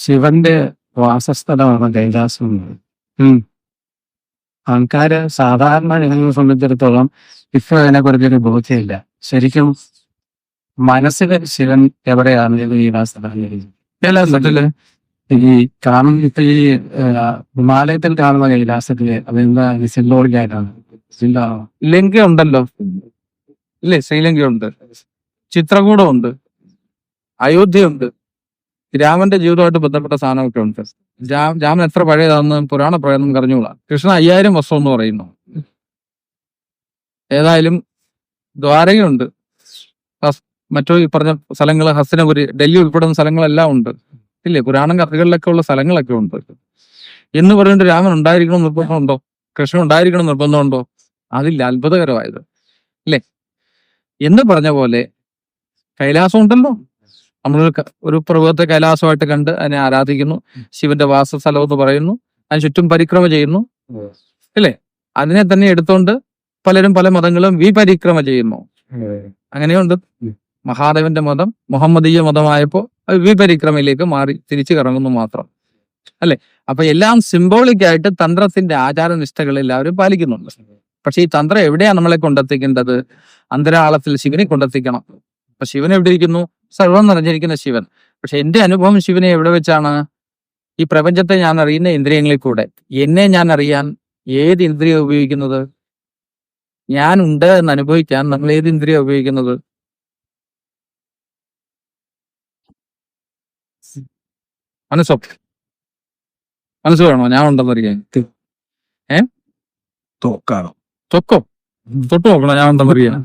ശിവന്റെ വാസസ്ഥലമാണ് കൈലാസം. ഉം. ആൾക്കാര് സാധാരണ ജനങ്ങളെ സംബന്ധിച്ചിടത്തോളം ഇപ്പൊ അതിനെക്കുറിച്ചൊരു ബോധ്യമില്ല. ശരിക്കും മനസ്സിലെ ശിവൻ എവിടെയാണ് ഇത് കൈലാസത്തില് കൈലാസത്തില് ഈ ഇപ്പൊ ഈ ഹിമാലയത്തിൽ കാണുന്ന കൈലാസത്തില് അതെന്താ സിംബോളിക് ആയിട്ടാണ് സിംബാണോ? ലങ്ക ഉണ്ടല്ലോ, ഇല്ലേ? ശ്രീലങ്കയുണ്ട്, ചിത്രകൂടമുണ്ട്, അയോധ്യയുണ്ട്. രാമന്റെ ജീവിതമായിട്ട് ബന്ധപ്പെട്ട സാധനമൊക്കെ ഉണ്ട്. രാമൻ എത്ര പഴയതാണെന്ന് പുരാണ പ്രയോഗം നമുക്ക് അറിഞ്ഞുകൂടാ. കൃഷ്ണ 5000 വർഷം എന്ന് പറയുന്നു. ഏതായാലും ദ്വാരകയുണ്ട്, മറ്റു ഈ പറഞ്ഞ സ്ഥലങ്ങൾ, ഹസ്തിനപുരി, ഡൽഹി ഉൾപ്പെടുന്ന സ്ഥലങ്ങളെല്ലാം ഉണ്ട്, ഇല്ലേ? പുരാണ കഥകളിലൊക്കെ ഉള്ള സ്ഥലങ്ങളൊക്കെ ഉണ്ട്. എന്ന് പറഞ്ഞിട്ട് രാമൻ ഉണ്ടായിരിക്കണം നിർബന്ധമുണ്ടോ? കൃഷ്ണൻ ഉണ്ടായിരിക്കണം നിർബന്ധമുണ്ടോ? അതില്ല. അത്ഭുതകരമായത്, അല്ലേ? എന്ന് പറഞ്ഞ പോലെ കൈലാസം ഉണ്ടല്ലോ. ഒരു പർവ്വതത്തെ കൈലാസമായിട്ട് കണ്ട് അതിനെ ആരാധിക്കുന്നു, ശിവന്റെ വാസസ്ഥലം എന്ന് പറയുന്നു, അതിന് ചുറ്റും പരിക്രമ ചെയ്യുന്നു, അല്ലേ? അതിനെ തന്നെ എടുത്തുകൊണ്ട് പലരും പല മതങ്ങളും വിപരിക്രമ ചെയ്യുന്നു. അങ്ങനെയുണ്ട്. മഹാദേവന്റെ മതം മുഹമ്മദീയ മതമായപ്പോ അത് വിപരിക്രമയിലേക്ക് മാറി തിരിച്ചു കറങ്ങുന്നു മാത്രം, അല്ലെ? അപ്പൊ എല്ലാം സിംബോളിക് ആയിട്ട് തന്ത്രത്തിന്റെ ആചാരനിഷ്ഠകൾ എല്ലാവരും പാലിക്കുന്നുണ്ട്. പക്ഷെ ഈ തന്ത്രം എവിടെയാണ് നമ്മളെ കൊണ്ടെത്തിക്കേണ്ടത്? അന്തരാളത്തിൽ ശിവനെ കൊണ്ടെത്തിക്കണം. അപ്പൊ ശിവൻ എവിടെ ഇരിക്കുന്നു? സർവം നിറഞ്ഞിരിക്കുന്ന ശിവൻ. പക്ഷെ എന്റെ അനുഭവം ശിവനെ എവിടെ വെച്ചാണ്? ഈ പ്രപഞ്ചത്തെ ഞാൻ അറിയുന്ന ഇന്ദ്രിയങ്ങളിൽ കൂടെ. എന്നെ ഞാൻ അറിയാൻ ഏത് ഇന്ദ്രിയം ഉപയോഗിക്കുന്നത്? ഞാൻ ഉണ്ട് എന്ന് അനുഭവിക്കാൻ നമ്മൾ ഏത് ഇന്ദ്രിയം ഉപയോഗിക്കുന്നത്? മനസ്സോ? മനസ്സ് വേണോ ഞാൻ ഉണ്ടെന്ന് അറിയാൻ? തോക്കാണോ? തൊക്കോ? തൊട്ട് നോക്കണോ ഞാൻ ഉണ്ടെന്ന് അറിയാൻ?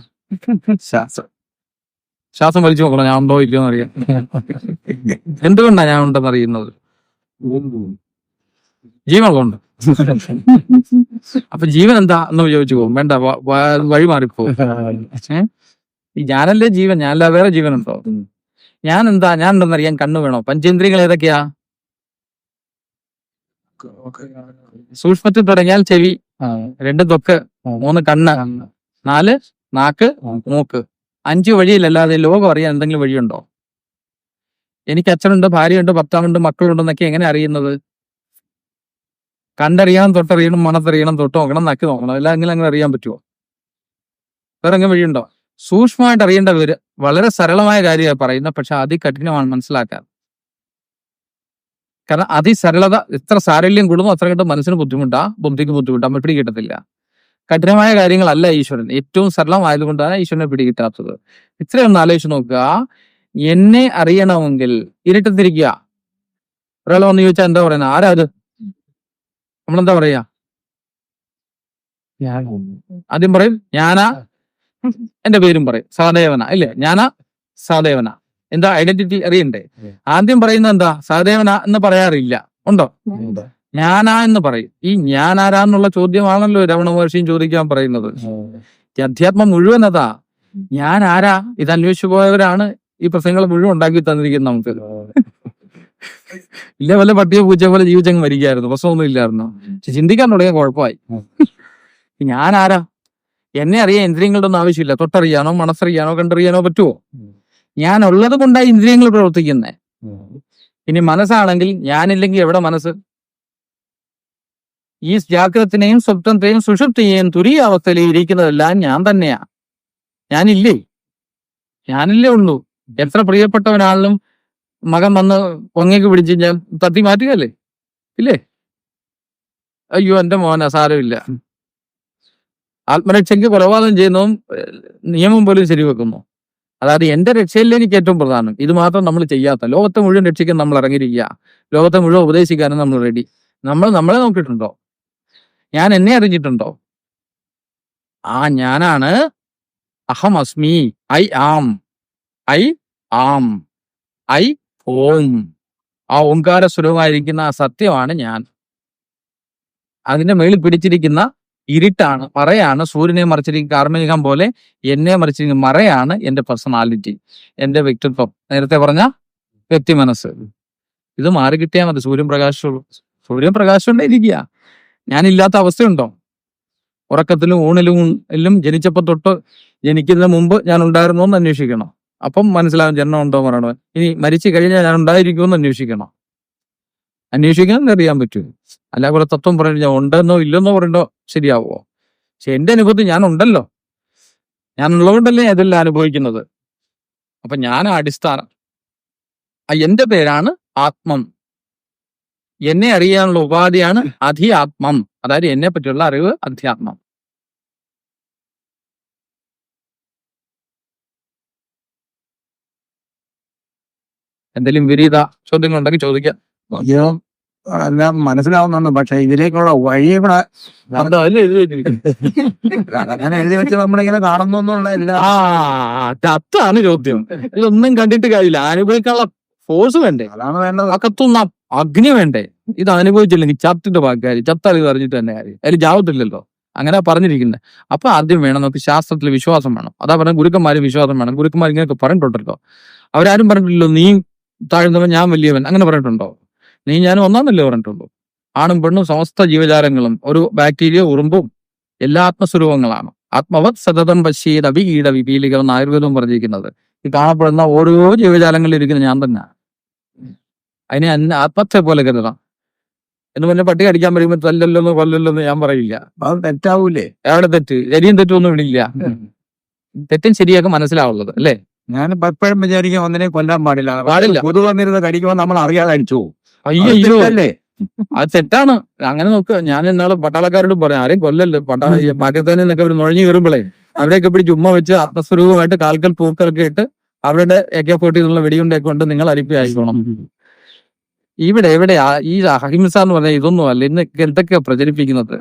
ശ്വാസം വലിച്ചു നോക്കണോ ഞാൻ ഉണ്ടോ ഇല്ലയോന്ന് അറിയാൻ? എന്തുകൊണ്ടാ ഞാൻ ഉണ്ടെന്ന് അറിയുന്നത്? ജീവനുള്ളതുകൊണ്ട്. അപ്പൊ ജീവൻ എന്താ എന്ന് ചോദിച്ചു പോകും. വേണ്ട, വഴി മാറിപ്പോകും. ഈ ഞാനല്ലേ ജീവൻ, ഞാനല്ല വേറെ ജീവനുണ്ടോ? ഞാൻ എന്താ? ഞാൻ ഉണ്ടെന്നറിയാൻ കണ്ണു വേണോ? പഞ്ചേന്ദ്രിയങ്ങൾ ഏതൊക്കെയാ? സൂക്ഷ്മത്തിൽ തുടങ്ങിയാൽ ചെവി, 2 ത്വക്ക്, 3 കണ്ണ്, 4 നാക്ക്, മൂക്ക്, 5 വഴിയിലല്ലാതെ ലോകം അറിയാൻ എന്തെങ്കിലും വഴിയുണ്ടോ? എനിക്ക് അച്ഛനുണ്ട്, ഭാര്യയുണ്ട്, ഭർത്താവുണ്ട്, മക്കളുണ്ടെന്നൊക്കെ എങ്ങനെ അറിയുന്നത്? കണ്ടറിയണം, തൊട്ടറിയണം, മണത്തറിയണം, തൊട്ട് നോക്കണം, നക്കി നോക്കണം. എല്ലാം അങ്ങനെ അറിയാൻ പറ്റുമോ? വേറെ എങ്ങനെ വഴിയുണ്ടോ? സൂക്ഷ്മമായിട്ട് അറിയേണ്ടവര് വളരെ സരളമായ കാര്യമാണ് പറയുന്നത്, പക്ഷെ അതികഠിനമാണ് മനസ്സിലാക്കാൻ. കാരണം അതിസരളത എത്ര സാരല്യം കൂടുമോ അത്ര കണ്ട് മനസ്സിന് ബുദ്ധിമുട്ടാ, ബുദ്ധിക്ക് ബുദ്ധിമുട്ടാ, നമ്മൾ പിടികിട്ടത്തില്ല. കഠിനമായ കാര്യങ്ങളല്ല ഈശ്വരൻ, ഏറ്റവും സരളമായതുകൊണ്ടാണ് ഈശ്വരനെ പിടികിട്ടാത്തത്. ഇത്രയൊന്ന് ആലോചിച്ച് നോക്കുക. എന്നെ അറിയണമെങ്കിൽ ഇരുട്ടത്തിരിക്കുക. ഒരാൾ വന്ന് ചോദിച്ചാൽ എന്താ പറയുന്നത്? ആരാ അത്? നമ്മളെന്താ പറയാ? ആദ്യം പറയും ഞാനാ, എന്റെ പേരും പറയും സഹദേവന, ഇല്ലേ? ഞാനാ സഹദേവന. എന്താ ഐഡന്റിറ്റി അറിയണ്ടേ? ആദ്യം പറയുന്നത് എന്താ? സഹദേവന എന്ന് പറയാറില്ല, ഉണ്ടോ? ഞാനാ എന്ന് പറയും. ഈ ഞാൻ ആരാന്നുള്ള ചോദ്യമാണല്ലോ രമണ മഹർഷിയും ചോദിക്കാൻ പറയുന്നത്. ഈ അധ്യാത്മം മുഴുവൻ അതാ. ഞാൻ ആരാ? ഇത് അന്വേഷിച്ചു പോയവരാണ് ഈ പ്രശ്നങ്ങൾ മുഴുവൻ ഉണ്ടാക്കി തന്നിരിക്കുന്നത് നമുക്ക്. ഇല്ല, വല്ല പട്ടിയോ പൂച്ച പോലെ ജീവിച്ചങ്ങ് മരിക്കായിരുന്നു, പ്രശ്നമൊന്നും ഇല്ലായിരുന്നു. പക്ഷെ ചിന്തിക്കാൻ തുടങ്ങിയ കുഴപ്പമായി. ഞാൻ ആരാ? എന്നെ അറിയാൻ ഇന്ദ്രിയങ്ങളുടെ ഒന്നും ആവശ്യമില്ല. തൊട്ടറിയാനോ, മണസറിയാനോ, കണ്ടറിയാനോ പറ്റുമോ? ഞാൻ ഉള്ളത് കൊണ്ടാണ് ഇന്ദ്രിയങ്ങൾ പ്രവർത്തിക്കുന്നത്. ഇനി മനസ്സാണെങ്കിൽ ഞാനില്ലെങ്കിൽ എവിടെ മനസ്സ്? ഈ ജാഗ്രതത്തിനെയും സ്വപ്നത്തെയും സുഷുപ്തിയെയും തുരിയ അവസ്ഥയിൽ ഇരിക്കുന്നതെല്ലാം ഞാൻ തന്നെയാ. ഞാനില്ലേ? ഞാനില്ലേ ഉള്ളൂ. എത്ര പ്രിയപ്പെട്ടവനാണെങ്കിലും മകൻ വന്ന് പൊങ്ങയ്ക്ക് പിടിച്ച് ഞാൻ തട്ടി മാറ്റുകയല്ലേ, ഇല്ലേ? അയ്യോ എന്റെ മോനാ, സാരമില്ല. ആത്മരക്ഷയ്ക്ക് കൊലപാതകം ചെയ്യുന്നതും നിയമം പോലും ശരിവെക്കുന്നു. അതായത് എന്റെ രക്ഷയില്ലേ എനിക്ക് ഏറ്റവും പ്രധാനം. ഇത് മാത്രം നമ്മൾ ചെയ്യാത്ത, ലോകത്തെ മുഴുവൻ രക്ഷിക്കാൻ നമ്മൾ ഇറങ്ങിയിരിക്കുക, ലോകത്തെ മുഴുവൻ ഉപദേശിക്കാനും നമ്മൾ റെഡി. നമ്മൾ നമ്മളെ നോക്കിയിട്ടുണ്ടോ? ഞാൻ എന്നെ അറിഞ്ഞിട്ടുണ്ടോ? ആ ഞാനാണ് അഹം അസ്മി, I am, I am, I Om. ആ ഓംകാര സ്വരൂപമായിരിക്കുന്ന ആ സത്യമാണ് ഞാൻ. അതിന്റെ മേളിൽ പിടിച്ചിരിക്കുന്ന ഇരുട്ടാണ്, മറയാണ്, സൂര്യനെ മറിച്ചിരിക്കുന്ന കാർമേഘം പോലെ എന്നെ മറിച്ചിരിക്കുന്ന മറയാണ് എന്റെ പേഴ്സണാലിറ്റി, എന്റെ വ്യക്തിത്വം. നേരത്തെ പറഞ്ഞ വ്യക്തി മനസ്സ്. ഇത് മാറി കിട്ടിയാൽ മതി. സൂര്യൻ പ്രകാശമുള്ളൂ. സൂര്യൻ പ്രകാശം ഇരിക്കുക. ഞാനില്ലാത്ത അവസ്ഥയുണ്ടോ? ഉറക്കത്തിലും ഊണിലും എല്ലാം ജനിച്ചപ്പോൾ തൊട്ട് ജനിക്കുന്നതിന് മുമ്പ് ഞാൻ ഉണ്ടായിരുന്നോ എന്ന് അന്വേഷിക്കണം. അപ്പം മനസ്സിലാവും ജന്മം ഉണ്ടോ മരണോ. ഇനി മരിച്ചു കഴിഞ്ഞാൽ ഞാൻ ഉണ്ടായിരിക്കുമെന്ന് അന്വേഷിക്കണം. അന്വേഷിക്കാൻ അറിയാൻ പറ്റും. അല്ല കുറെ തത്വം പറഞ്ഞു ഞാൻ ഉണ്ടെന്നോ ഇല്ലെന്നോ പറയണ്ടോ ശരിയാവോ? പക്ഷെ എന്റെ അനുഭവത്തിൽ ഞാൻ ഉണ്ടല്ലോ, ഞാൻ ഉള്ളതുകൊണ്ടല്ലേ ഇതെല്ലാം അനുഭവിക്കുന്നത്. അപ്പൊ ഞാൻ അടിസ്ഥാനം, എന്റെ പേരാണ് ആത്മം. എന്നെ അറിയാനുള്ള ഉപാധിയാണ് അധിയാത്മം. അതായത് എന്നെ പറ്റിയുള്ള അറിവ് അധ്യാത്മം. എന്തെങ്കിലും വിപരീത ചോദ്യങ്ങളുണ്ടെങ്കിൽ ചോദിക്കാം. എല്ലാം മനസ്സിലാവുന്നുണ്ട്, പക്ഷെ ഇതിലേക്കുള്ള വഴി കൂടെ അങ്ങനെ എഴുതി വെച്ച് നമ്മളിങ്ങനെ കാണുന്നുള്ള എല്ലാ അതാണ് ചോദ്യം. ഇതൊന്നും കണ്ടിട്ട് കാര്യമില്ല, അനുഭവിക്കാനുള്ള ഫോഴ്സ് വേണ്ടേ, അതാണ് വേണ്ടത്. അകത്തുനിന്ന് അഗ്നി വേണ്ടേ. ഇത് അനുഭവിച്ചില്ലെങ്കിൽ ചത്തിട്ട് ബാക്കി ചത്താൽ ഇത് അറിഞ്ഞിട്ട് തന്നെ കാര്യം, അതിൽ ജാവത്തില്ലല്ലോ. അങ്ങനെ പറഞ്ഞിരിക്കുന്നത്. അപ്പൊ ആദ്യം വേണം നമുക്ക് ശാസ്ത്രത്തിൽ വിശ്വാസം വേണം. അതാ പറഞ്ഞ ഗുരുക്കന്മാരും വിശ്വാസം വേണം. ഗുരുക്കന്മാർ ഇങ്ങനെയൊക്കെ പറഞ്ഞിട്ടുണ്ടല്ലോ. അവരാരും പറഞ്ഞിട്ടില്ലല്ലോ നീ താഴ്ന്നവൻ ഞാൻ വലിയവൻ, അങ്ങനെ പറഞ്ഞിട്ടുണ്ടോ? നീ ഞാനും ഒന്നാന്നല്ലേ പറഞ്ഞിട്ടുള്ളൂ. ആണും പെണ്ണും സമസ്ത ജീവജാലങ്ങളും ഒരു ബാക്ടീരിയ ഉറുമ്പും എല്ലാ ആത്മസ്വരൂപങ്ങളാണ്. ആത്മവത് സതതം പശ്യേത് അഭികീട വിപീലിക എന്ന് ആയുർവേദവും പറഞ്ഞിരിക്കുന്നത്. ഈ കാണപ്പെടുന്ന ഓരോ ജീവജാലങ്ങളിൽ ഇരിക്കുന്ന ഞാൻ തന്നെ. അതിനെ ആത്മത്തെ പോലെ കരുതാം. എന്ന് പറഞ്ഞ പട്ടി അടിക്കാൻ പറയുമ്പോൾ തല്ലല്ലോന്ന് കൊല്ലല്ലോന്ന് ഞാൻ പറയില്ല. അത് തെറ്റാവൂലേ? എവിടെ തെറ്റ്? ശരിയും തെറ്റൊന്നും ഇടില്ല. തെറ്റും ശരിയൊക്കെ മനസ്സിലാവുള്ളത് അല്ലേ? ഞാൻ എപ്പോഴും വിചാരിക്കും ഒന്നിനെ കൊല്ലാൻ പാടില്ല. കൊതു വന്നിരുന്ന് കടിക്കുമ്പോൾ നമ്മൾ അറിയാതെ അടിച്ചു. അയ്യോ അല്ലേ, അത് തെറ്റാണ്. അങ്ങനെ നോക്കുക. ഞാൻ ഇന്നാള് പട്ടാളക്കാരോട് പറയാം, ആരെയും കൊല്ലല്ലോ. പാകിസ്ഥാനിൽ നിന്നൊക്കെ അവർ നുഴഞ്ഞു കയറുമ്പോഴേ അവരെയൊക്കെ പിടിച്ച് ഉമ്മ വെച്ച് ആത്മസ്വരൂപമായിട്ട് കാൽക്കൽ പൂക്കളൊക്കെ ഇട്ട് അവരുടെ AK-40 എന്നുള്ള വെടിയുണ്ടൊക്കെ കൊണ്ട് നിങ്ങൾ അരിപ്പി ആയിക്കോണം. ഇവിടെ എവിടെയാ ഈ അഹിംസ എന്ന് പറഞ്ഞാൽ? ഇതൊന്നും അല്ല. ഇന്ന് എന്തൊക്കെയാ പ്രചരിപ്പിക്കുന്നത്?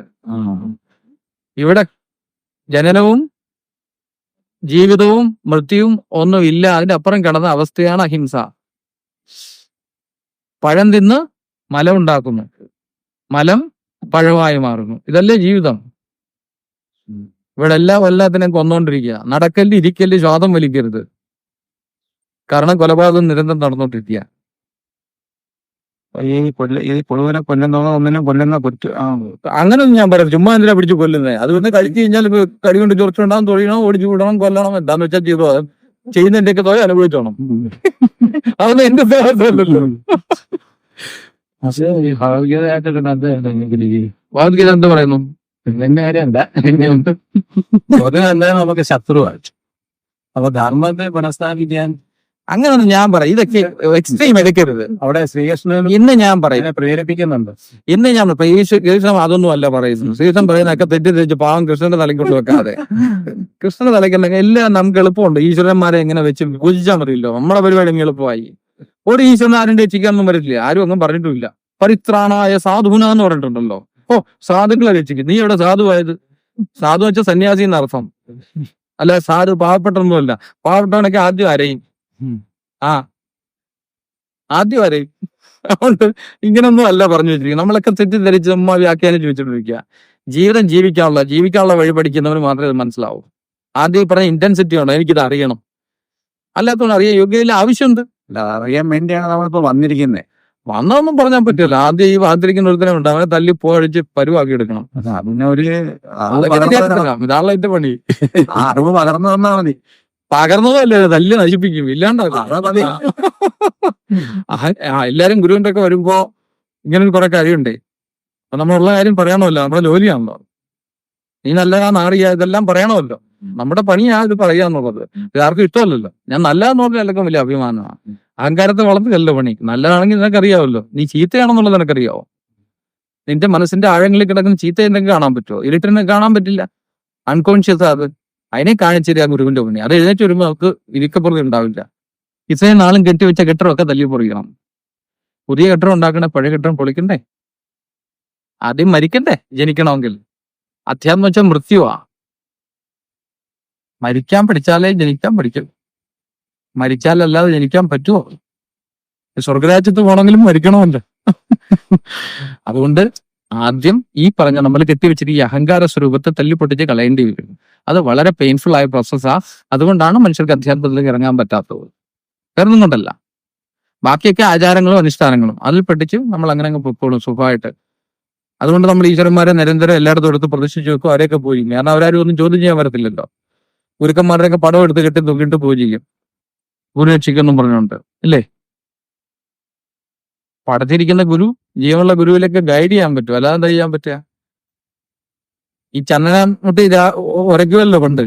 ഇവിടെ ജനനവും ജീവിതവും മൃത്യുവും ഒന്നും ഇല്ല, അതിന്റെ അപ്പുറം കിടന്ന അവസ്ഥയാണ് അഹിംസ. പഴം തിന്ന് മലം ഉണ്ടാക്കുന്നു, മലം പഴമായി മാറുന്നു. ഇതല്ലേ ജീവിതം? ഇവിടെ എല്ലാത്തിനും കൊന്നുകൊണ്ടിരിക്കുക. നടക്കല് ഇരിക്കല് ശ്വാസം വലിക്കരുത്, കാരണം കൊലപാതകം നിരന്തരം നടന്നുകൊണ്ടിരിക്കുക. ഈ പുഴുവിനെ കൊല്ലുന്ന ഒന്നിനും കൊല്ലുന്ന അങ്ങനെയൊന്നും ഞാൻ പറയാം. ചുമ്മാ എന്തിനാ പിടിച്ച് കൊല്ലുന്നത്? അത് പിന്നെ കഴിച്ചു കഴിഞ്ഞാൽ കടി കൊണ്ട് ചൊറിച്ചുണ്ടാകും, തൊഴിയണം, ഓടിച്ചു വിടണം, കൊല്ലണം, എന്താന്ന് വെച്ചാൽ ചെയ്തോ. ചെയ്യുന്നതിന്റെയൊക്കെ തോയ അനുഭവിച്ചോണം. അതൊന്നും എന്റെ ഉത്തരവാദിത്തമല്ലല്ലോ. ഭഗവത്ഗീത എന്ത് പറയുന്നു? നമുക്ക് ശത്രുവാണ്. അപ്പൊ ധർമ്മത്തെ പുനഃസ്ഥാപിക്കാൻ അങ്ങനെയൊന്നും ഞാൻ പറയാം. ഇതൊക്കെ എക്സ്ട്രീം എടുക്കരുത്. അവിടെ ശ്രീകൃഷ്ണൻ ഇന്ന് ഞാൻ പറയും പ്രേരിപ്പിക്കുന്നുണ്ട്. ഇന്ന് ഞാൻ കൃഷ്ണൻ അതൊന്നും അല്ല പറയുന്നത്. ശ്രീകൃഷ്ണൻ പറയുന്നതൊക്കെ തെറ്റിദ്ധരിച്ച് പാവം കൃഷ്ണന്റെ തലയ്ക്ക് കൊണ്ട് വെക്കാതെ. കൃഷ്ണന്റെ തലയ്ക്കുണ്ടെങ്കിൽ എല്ലാം നമുക്ക് എളുപ്പമുണ്ട്. ഈശ്വരന്മാരെ എങ്ങനെ വെച്ച് പൂജിച്ചാൽ മതിയല്ലോ. നമ്മളെ പരിപാടി എങ്ങനെ എളുപ്പമായി. ഒരു ഈശ്വരൻ ആരും രക്ഷിക്കാനൊന്നും പറ്റില്ല, ആരും ഒന്നും പറഞ്ഞിട്ടുമില്ല. പരിത്രാണായ സാധുന എന്ന് പറഞ്ഞിട്ടുണ്ടല്ലോ. സാധുക്കളെ രക്ഷിക്കും. നീ എവിടെ സാധുവായത്? സാധു വെച്ചാൽ സന്യാസി എന്നർത്ഥം. അല്ല, സാധു പാവപ്പെട്ടൊന്നും അല്ല. പാവപ്പെട്ടവനൊക്കെ ആദ്യം അരയും. ആദ്യം വരെയും. അതുകൊണ്ട് ഇങ്ങനൊന്നും അല്ല പറഞ്ഞു വെച്ചിരിക്കുക. നമ്മളൊക്കെ തെറ്റിദ്ധരിച്ച് നമ്മ വ്യാഖ്യാനിച്ച് വെച്ചിട്ടിരിക്കുക. ജീവിതം ജീവിക്കാനുള്ള വഴി പഠിക്കുന്നവന് മാത്രമേ ഇത് മനസ്സിലാവൂ. ആദ്യം പറഞ്ഞ ഇന്റൻസിറ്റി ഉണ്ടോ, എനിക്കിത് അറിയണം. അല്ലാത്തതുകൊണ്ട് അറിയാൻ യോഗ്യതയില്ല, ആവശ്യമുണ്ട്. അറിയാൻ വേണ്ടിയാണ് നമ്മളിപ്പോ വന്നിരിക്കുന്നത്. വന്നതൊന്നും പറഞ്ഞാൽ പറ്റില്ല. ആദ്യം ഈ വാതിരിക്കുന്ന ഒരുത്തനെ ഉണ്ട്, അവനെ തല്ലി പോഴിച്ച് പരുവാക്കി എടുക്കണം. അതിനെ ഒരു ഇതാണല്ലോ എന്റെ പണി. അറിവ് പകർന്നു തന്നാ മതി. പകർന്നതല്ലേ, തല്ല് നശിപ്പിക്കും, ഇല്ലാണ്ടാക്കും. എല്ലാരും ഗുരുവിന്റെ ഒക്കെ വരുമ്പോ ഇങ്ങനെ കുറെ കാര്യമുണ്ടേ. അപ്പൊ നമ്മളുള്ള കാര്യം പറയണമല്ലോ, നമ്മുടെ ജോലിയാണല്ലോ. നീ നല്ലതാ നാടിയാ ഇതെല്ലാം പറയണമല്ലോ. നമ്മുടെ പണിയാ ഇത് പറയാന്നുള്ളത്. ആർക്കും ഇഷ്ടമല്ലല്ലോ. ഞാൻ നല്ലതെന്ന് പറഞ്ഞാൽ എല്ലാവർക്കും വലിയ അഭിമാനമാണ്. അഹങ്കാരത്തെ വളർത്തുകയല്ലോ പണി. നല്ലതാണെങ്കിൽ നിനക്കറിയാവല്ലോ. നീ ചീത്തയാണെന്നുള്ളത് നിനക്കറിയാവോ? നിന്റെ മനസ്സിന്റെ ആഴങ്ങളിൽ കിടക്കുന്ന ചീത്ത എന്തെങ്കിലും കാണാൻ പറ്റുമോ? ഇരുട്ടിനെ കാണാൻ പറ്റില്ല. അൺകോൺഷ്യസ് അത്. അതിനെ കാണിച്ചേരാ ഗുരുവിന്റെ പണി. അത് എഴുന്നേറ്റ് വരുമ്പോൾ നമുക്ക് ഇരിക്കപ്പുറത്ത് ഉണ്ടാവില്ല. ഇത്രയും നാളും കെട്ടിവെച്ച കെട്ടിടമൊക്കെ തല്ലി പൊളിക്കണം. പുതിയ കെട്ടിടം ഉണ്ടാക്കണേ, പഴയ കെട്ടിടം പൊളിക്കണ്ടേ? ആദ്യം മരിക്കണ്ടേ ജനിക്കണമെങ്കിൽ? അധ്യാത്മം വെച്ചാൽ മൃത്യുവാ. മരിക്കാൻ പഠിച്ചാലേ ജനിക്കാൻ പഠിക്കും. മരിച്ചാലല്ലാതെ ജനിക്കാൻ പറ്റുമോ? സ്വർഗരാജ്യത്ത് പോകണമെങ്കിലും മരിക്കണമല്ലോ. അതുകൊണ്ട് ആദ്യം ഈ പറഞ്ഞ നമ്മൾ കെട്ടിവെച്ചിട്ട് ഈ അഹങ്കാര സ്വരൂപത്തെ തല്ലിപ്പൊട്ടിച്ച് കളയേണ്ടി വരും. അത് വളരെ പെയിൻഫുൾ ആയ പ്രോസസ്സാ. അതുകൊണ്ടാണ് മനുഷ്യർക്ക് അധ്യാത്മത്തിലേക്ക് ഇറങ്ങാൻ പറ്റാത്തത്. വേറൊന്നും കൊണ്ടല്ല. ബാക്കിയൊക്കെ ആചാരങ്ങളും അനുഷ്ഠാനങ്ങളും അതിൽ പെട്ടിച്ച് നമ്മൾ അങ്ങനെ അങ്ങ് പൊക്കോളും സുഖമായിട്ട്. അതുകൊണ്ട് നമ്മൾ ഈശ്വരന്മാരെ നിരന്തരം എല്ലായിടത്തും എടുത്ത് പ്രദർശിച്ചു വെക്കും. അവരെയൊക്കെ പൂജിക്കും. കാരണം അവരാരും ഒന്നും ചോദ്യം ചെയ്യാൻ വരത്തില്ലല്ലോ. ഗുരുക്കന്മാരുടെയൊക്കെ പടം എടുത്ത് കെട്ടി തൂക്കിയിട്ട് പൂജിക്കും, ഗുരു രക്ഷിക്കുമെന്നും പറഞ്ഞുകൊണ്ട്, ഇല്ലേ? പഠിച്ചിരിക്കുന്ന ഗുരു ജീവനുള്ള ഗുരുവിലേക്ക് ഗൈഡ് ചെയ്യാൻ പറ്റും, അല്ലാതെ എന്താ ചെയ്യാൻ പറ്റുക? ഈ ചന്ദനം മുട്ടി ഉരയ്ക്കുമല്ലോ പണ്ട്,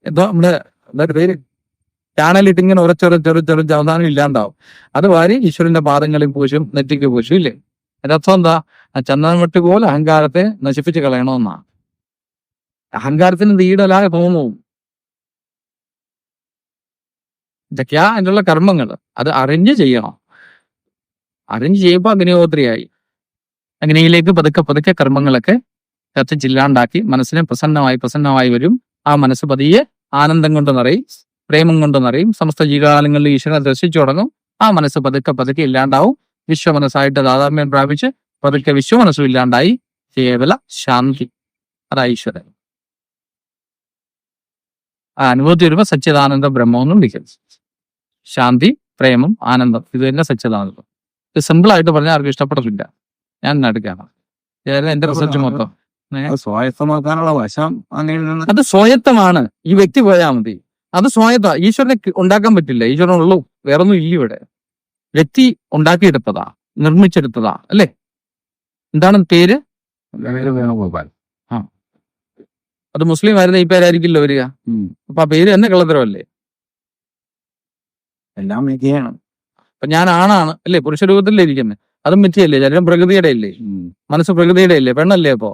എന്തോ നമ്മുടെ എന്താ പേര്, ചാനലിട്ട് ഇങ്ങനെ ഉരച്ചൊരച്ചൊരച്ചൊരച്ച് അവസാനം ഇല്ലാണ്ടാവും. അത് വാരി ഈശ്വരന്റെ പാദങ്ങളിൽ പൂശും, നെറ്റിക്ക് പൂശും, ഇല്ലേ? അതിനർത്ഥം എന്താ? ആ ചന്ദനം മുട്ടി പോലെ അഹങ്കാരത്തെ നശിപ്പിച്ച് കളയണമെന്നാ. അഹങ്കാരത്തിന് തീയിടലാകെ തോന്നും. ഇതൊക്കെയാ അതിനുള്ള കർമ്മങ്ങൾ. അത് അറിഞ്ഞ് ചെയ്യണം. അറിഞ്ഞ് ചെയ്യുമ്പോൾ അഗ്നിഹോത്രിയായി. അഗ്നിയിലേക്ക് പതുക്കെ പതുക്കെ കർമ്മങ്ങളൊക്കെ കത്തിച്ചില്ലാണ്ടാക്കി മനസ്സിനെ പ്രസന്നമായി വരും. ആ മനസ്സ് പതിയെ ആനന്ദം കൊണ്ട് നിറയും, പ്രേമം കൊണ്ട് നിറയും. സമസ്ത ജീവകാലങ്ങളിൽ ഈശ്വരനെ ദർശിച്ചു തുടങ്ങും. ആ മനസ്സ് പതുക്കെ പതുക്കെ ഇല്ലാണ്ടാവും. വിശ്വമനസ്സായിട്ട് താതാത്മ്യം പ്രാപിച്ച് പതുക്കെ വിശ്വമനസ്സും ഇല്ലാണ്ടായി കേവല ശാന്തി. അതാ ഈശ്വരൻ. ആ അനുഭവത്തിൽ വരുമ്പോൾ സച്ചിദാനന്ദ ബ്രഹ്മമെന്നും വിളിക്കും. ശാന്തി, പ്രേമം, ആനന്ദം, ഇത് തന്നെ സച്ചിദാനന്ദം. ഇത് സിമ്പിൾ ആയിട്ട് പറഞ്ഞാൽ ആർക്കും ഇഷ്ടപ്പെടത്തില്ല. ഞാൻ നടുക്കാണ് എന്റെ റിസർച്ച് മൊത്തം. സ്വായത്തമാക്കാനുള്ള വശം അങ്ങനെ അത് സ്വായത്തമാണ്. ഈ വ്യക്തി പോയാൽ മതി. അത് സ്വായത്ത. ഈശ്വരനെ ഉണ്ടാക്കാൻ പറ്റില്ല. ഈശ്വരനുള്ളൂ, വേറൊന്നും ഇല്ല ഇവിടെ. വ്യക്തി ഉണ്ടാക്കിയെടുത്തതാ, നിർമ്മിച്ചെടുത്തതാ, അല്ലേ? എന്താണ് പേര്? വേണുഗോപാൽ. അത് മുസ്ലിം ആയിരുന്നു, ഈ പേരായിരിക്കില്ല വരിക. അപ്പൊ ആ പേര് തന്നെ കള്ളത്തരമല്ലേ? എല്ലാം മിഥ്യയാണ്. അപ്പൊ ഞാൻ ആണാണ്, അല്ലേ? പുരുഷ രൂപത്തിലല്ലേ ഇരിക്കുന്നത്, അതും മിഥ്യയല്ലേ? ശരീരം പ്രകൃതിയുടെ അല്ലേ? മനസ്സ് പ്രകൃതിയുടെ അല്ലേ? പെണ്ണല്ലേ? അപ്പോ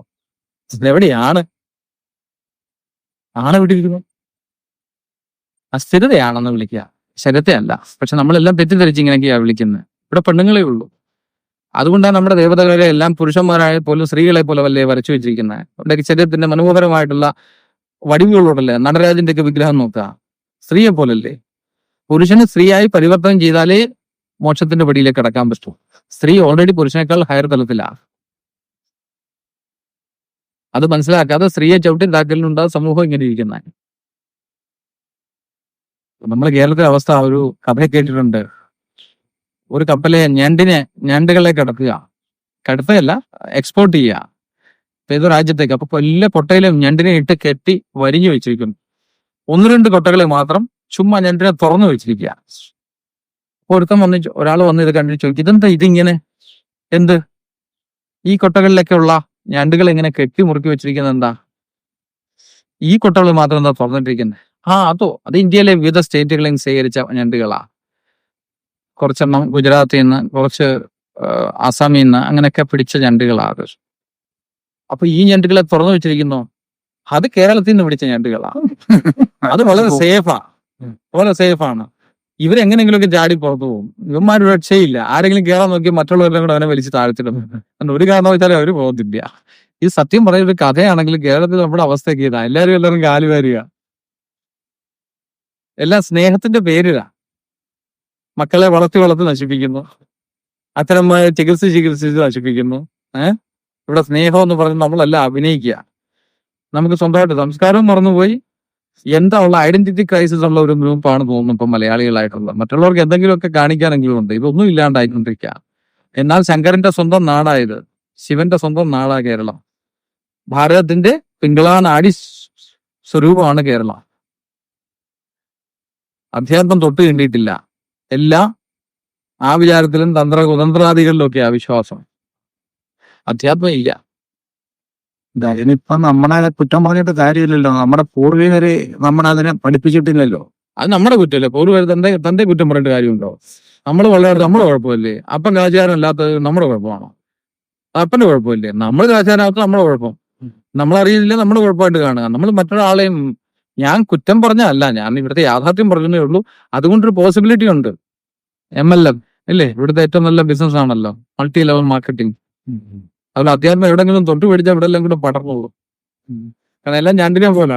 എവിടെയാണ് ആണ് വിട്ടിരിക്കുന്നു? അസ്ഥിരതയാണെന്ന് വിളിക്കുക, ശരീരത്തെ അല്ല. പക്ഷെ നമ്മളെല്ലാം തെറ്റിദ്ധരിച്ച് ഇങ്ങനെയൊക്കെയാ വിളിക്കുന്നത്. ഇവിടെ പെണ്ണുങ്ങളേ ഉള്ളൂ. അതുകൊണ്ടാണ് നമ്മുടെ ദേവതകളെ എല്ലാം പുരുഷന്മാരായ പോലും സ്ത്രീകളെ പോലെ വല്ലേ വരച്ചു വെച്ചിരിക്കുന്നത്. അവിടെ ശരീരത്തിന്റെ മനോഹരമായിട്ടുള്ള വടിവുകളോടല്ലേ? നടരാജന്റെ ഒക്കെ വിഗ്രഹം നോക്കുക, സ്ത്രീയെ പോലല്ലേ? പുരുഷന് സ്ത്രീയായി പരിവർത്തനം ചെയ്താലേ മോക്ഷത്തിന്റെ പടിയിലേക്ക് കടക്കാൻ പറ്റൂ. സ്ത്രീ ഓൾറെഡി പുരുഷനേക്കാൾ ഹയർ തലത്തിലാണ്. അത് മനസ്സിലാക്കാതെ സ്ത്രീയെ ചവിട്ടി താക്കലിനുണ്ടാകുന്ന സമൂഹം ഇങ്ങനെ ഇരിക്കുന്ന. നമ്മൾ കേരളത്തിലെ അവസ്ഥ ഒരു കഥ കേട്ടിട്ടുണ്ട്. ഒരു കപ്പലെ ഞണ്ടുകളെ കടത്തുകയല്ല, എക്സ്പോർട്ട് ചെയ്യുക ഏതോ രാജ്യത്തേക്ക്. അപ്പൊ വലിയ കൊട്ടയിലും ഞണ്ടിനെ ഇട്ട് കെട്ടി വരിഞ്ഞു വെച്ചിരിക്കുന്നു. 1-2 കൊട്ടകളെ മാത്രം ചുമ്മാ ഞണ്ടിനെ തുറന്നു വെച്ചിരിക്കുക. ഒരാൾ വന്ന് ഇത് കണ്ടിട്ട് ചോദിക്കും, ഇതെന്താ ഇതിങ്ങനെ? എന്ത് ഈ കൊട്ടകളിലൊക്കെ ഉള്ള ഞണ്ടുകൾ ഇങ്ങനെ കെട്ടി മുറുക്കി വെച്ചിരിക്കുന്നത് എന്താ? ഈ കൊട്ടകൾ മാത്രം എന്താ തുറന്നിട്ടിരിക്കുന്നത്? അത് ഇന്ത്യയിലെ വിവിധ സ്റ്റേറ്റുകളിൽ സ്വീകരിച്ച ഞണ്ടുകളാ. കുറച്ചെണ്ണം ഗുജറാത്തിൽ നിന്ന്, കുറച്ച് ആസാമിൽ നിന്ന്, അങ്ങനെയൊക്കെ പിടിച്ച ഞണ്ടുകളാണ്. അപ്പൊ ഈ ഞണ്ടുകളെ തുറന്നു വെച്ചിരിക്കുന്നു, അത് കേരളത്തിൽ നിന്ന് പിടിച്ച ഞണ്ടുകളാ. അത് വളരെ സേഫാണ്. ഇവരെങ്ങനെങ്കിലുമൊക്കെ ചാടി പുറത്തു പോകും. ഇവന്മാർ രക്ഷയില്ല. ആരെങ്കിലും കയറാൻ നോക്കി മറ്റുള്ളവരെല്ലാം കൂടെ അവനെ വലിച്ച് താഴ്ത്തിടും. ഒരു കാരണം വെച്ചാൽ അവര് പോകത്തില്ല. ഇത് സത്യം പറയുന്ന ഒരു കഥയാണെങ്കിൽ കേരളത്തിൽ നമ്മുടെ അവസ്ഥയൊക്കെ ഇതാ. എല്ലാവരും കാല് വാരുക. എല്ലാം സ്നേഹത്തിന്റെ പേരിലാ. മക്കളെ വളർത്തി നശിപ്പിക്കുന്നു. അത്തരമായ ചികിത്സിച്ച് നശിപ്പിക്കുന്നു. ഇവിടെ സ്നേഹം എന്ന് പറഞ്ഞ് നമ്മളെല്ലാം അഭിനയിക്കുക. നമുക്ക് സ്വന്തമായിട്ട് സംസ്കാരവും മറന്നുപോയി. എന്താ ഉള്ള ഐഡന്റിറ്റി ക്രൈസിസ് ഉള്ള ഒരു ഗ്രൂപ്പാണ് തോന്നുന്നു ഇപ്പം മലയാളികളായിട്ടുള്ള. മറ്റുള്ളവർക്ക് എന്തെങ്കിലുമൊക്കെ കാണിക്കാനെങ്കിലും ഉണ്ട്. ഇതൊന്നും ഇല്ലാണ്ടായിക്കൊണ്ടിരിക്കുക. എന്നാൽ ശങ്കരന്റെ സ്വന്തം നാടായത്, ശിവന്റെ സ്വന്തം നാടാ കേരളം. ഭാരതത്തിന്റെ പിങ്കളാനാടി സ്വരൂപമാണ് കേരളം. അധ്യാത്മം തൊട്ട് കിണ്ടിയിട്ടില്ല. എല്ലാം ആ വിചാരത്തിലും കുതന്ത്രാദികളിലും ഒക്കെയാ വിശ്വാസം. അധ്യാത്മം ഇല്ല. അതിനിപ്പൊ നമ്മളെ കുറ്റം പറഞ്ഞിട്ട് കാര്യമില്ലല്ലോ. നമ്മുടെ പൂർവികര് നമ്മളതിനെ പഠിപ്പിച്ചിട്ടില്ലല്ലോ. അത് നമ്മുടെ കുറ്റമല്ലേ? പൂർവ്വ തന്റെ കുറ്റം പറഞ്ഞിട്ട് കാര്യമുണ്ടോ? നമ്മൾ വളരെ നമ്മുടെ കുഴപ്പമില്ലേ? അപ്പൻ രാജാരം അല്ലാത്തത് നമ്മുടെ കുഴപ്പമാണോ? അപ്പന്റെ കുഴപ്പമില്ലേ? നമ്മൾ രാജാരാകത്ത് നമ്മുടെ കുഴപ്പം. നമ്മളറിയില്ല, നമ്മുടെ കുഴപ്പമായിട്ട് കാണുക. നമ്മൾ മറ്റൊരാളെയും ഞാൻ കുറ്റം പറഞ്ഞല്ല, ഞാൻ ഇവിടുത്തെ യാഥാർത്ഥ്യം പറഞ്ഞതേ ഉള്ളൂ. അതുകൊണ്ടൊരു പോസിബിലിറ്റി ഉണ്ട്. MLM അല്ലേ? ഇവിടുത്തെ ഏറ്റവും നല്ല ബിസിനസ് ആണല്ലോ മൾട്ടി ലെവൽ മാർക്കറ്റിംഗ്. അതുപോലെ അധ്യാത്മം എവിടെങ്കിലും തൊട്ട് പിടിച്ചാൽ ഇവിടെ എല്ലാം കൂടെ പടർന്നോളൂ. കാരണം എല്ലാം ഞണ്ടിനെ പോലെ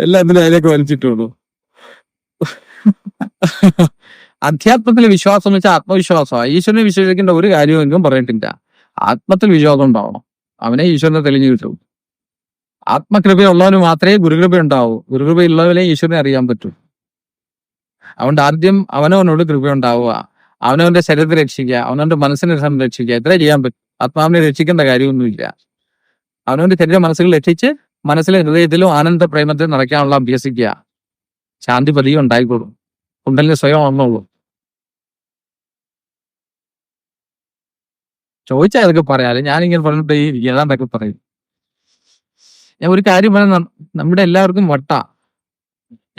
എല്ലാം എന്തിനും അതിലേക്ക് വലിച്ചിട്ടുള്ളൂ. അധ്യാത്മത്തിലെ വിശ്വാസം എന്ന് വെച്ചാൽ ആത്മവിശ്വാസമാണ്. ഈശ്വരനെ വിശ്വസിക്കേണ്ട ഒരു കാര്യമെങ്കിലും പറഞ്ഞിട്ടില്ല. ആത്മത്തിൽ വിശ്വാസം ഉണ്ടാവണം, അവനെ ഈശ്വരനെ തെളിഞ്ഞു കിട്ടും. ആത്മകൃപയുള്ളവന് മാത്രമേ ഗുരുകൃപ ഉണ്ടാവൂ. ഗുരുകൃപയുള്ളവനെ ഈശ്വരനെ അറിയാൻ പറ്റൂ. അതുകൊണ്ട് ആദ്യം അവനവനോട് കൃപ ഉണ്ടാവുക, അവനവന്റെ ശരീരത്തെ രക്ഷിക്കുക, അവനവന്റെ മനസ്സിനെ സംരക്ഷിക്കുക. ഇത്രേ ചെയ്യാൻ പറ്റും. ആത്മാവിനെ രക്ഷിക്കേണ്ട കാര്യമൊന്നുമില്ല. അവനവന്റെ ശരീര മനസ്സുകൾ രക്ഷിച്ച് മനസ്സിലെ ഹൃദയത്തിലും ആനന്ദ പ്രേമത്തിൽ നിറയ്ക്കാനുള്ള അഭ്യസിക്കുക. ശാന്തി പതിയെ ഉണ്ടായിക്കോളും. കുണ്ടലിന് സ്വയം വന്നോളൂ. ചോദിച്ചാൽ അതൊക്കെ പറയാറ്. ഞാനിങ്ങനെ പറഞ്ഞിട്ട് ഇരിക്കുക, ഏതാണ്ടൊക്കെ പറയും. ഞാൻ ഒരു കാര്യം പറയാൻ, നമ്മുടെ എല്ലാവർക്കും വട്ടാ.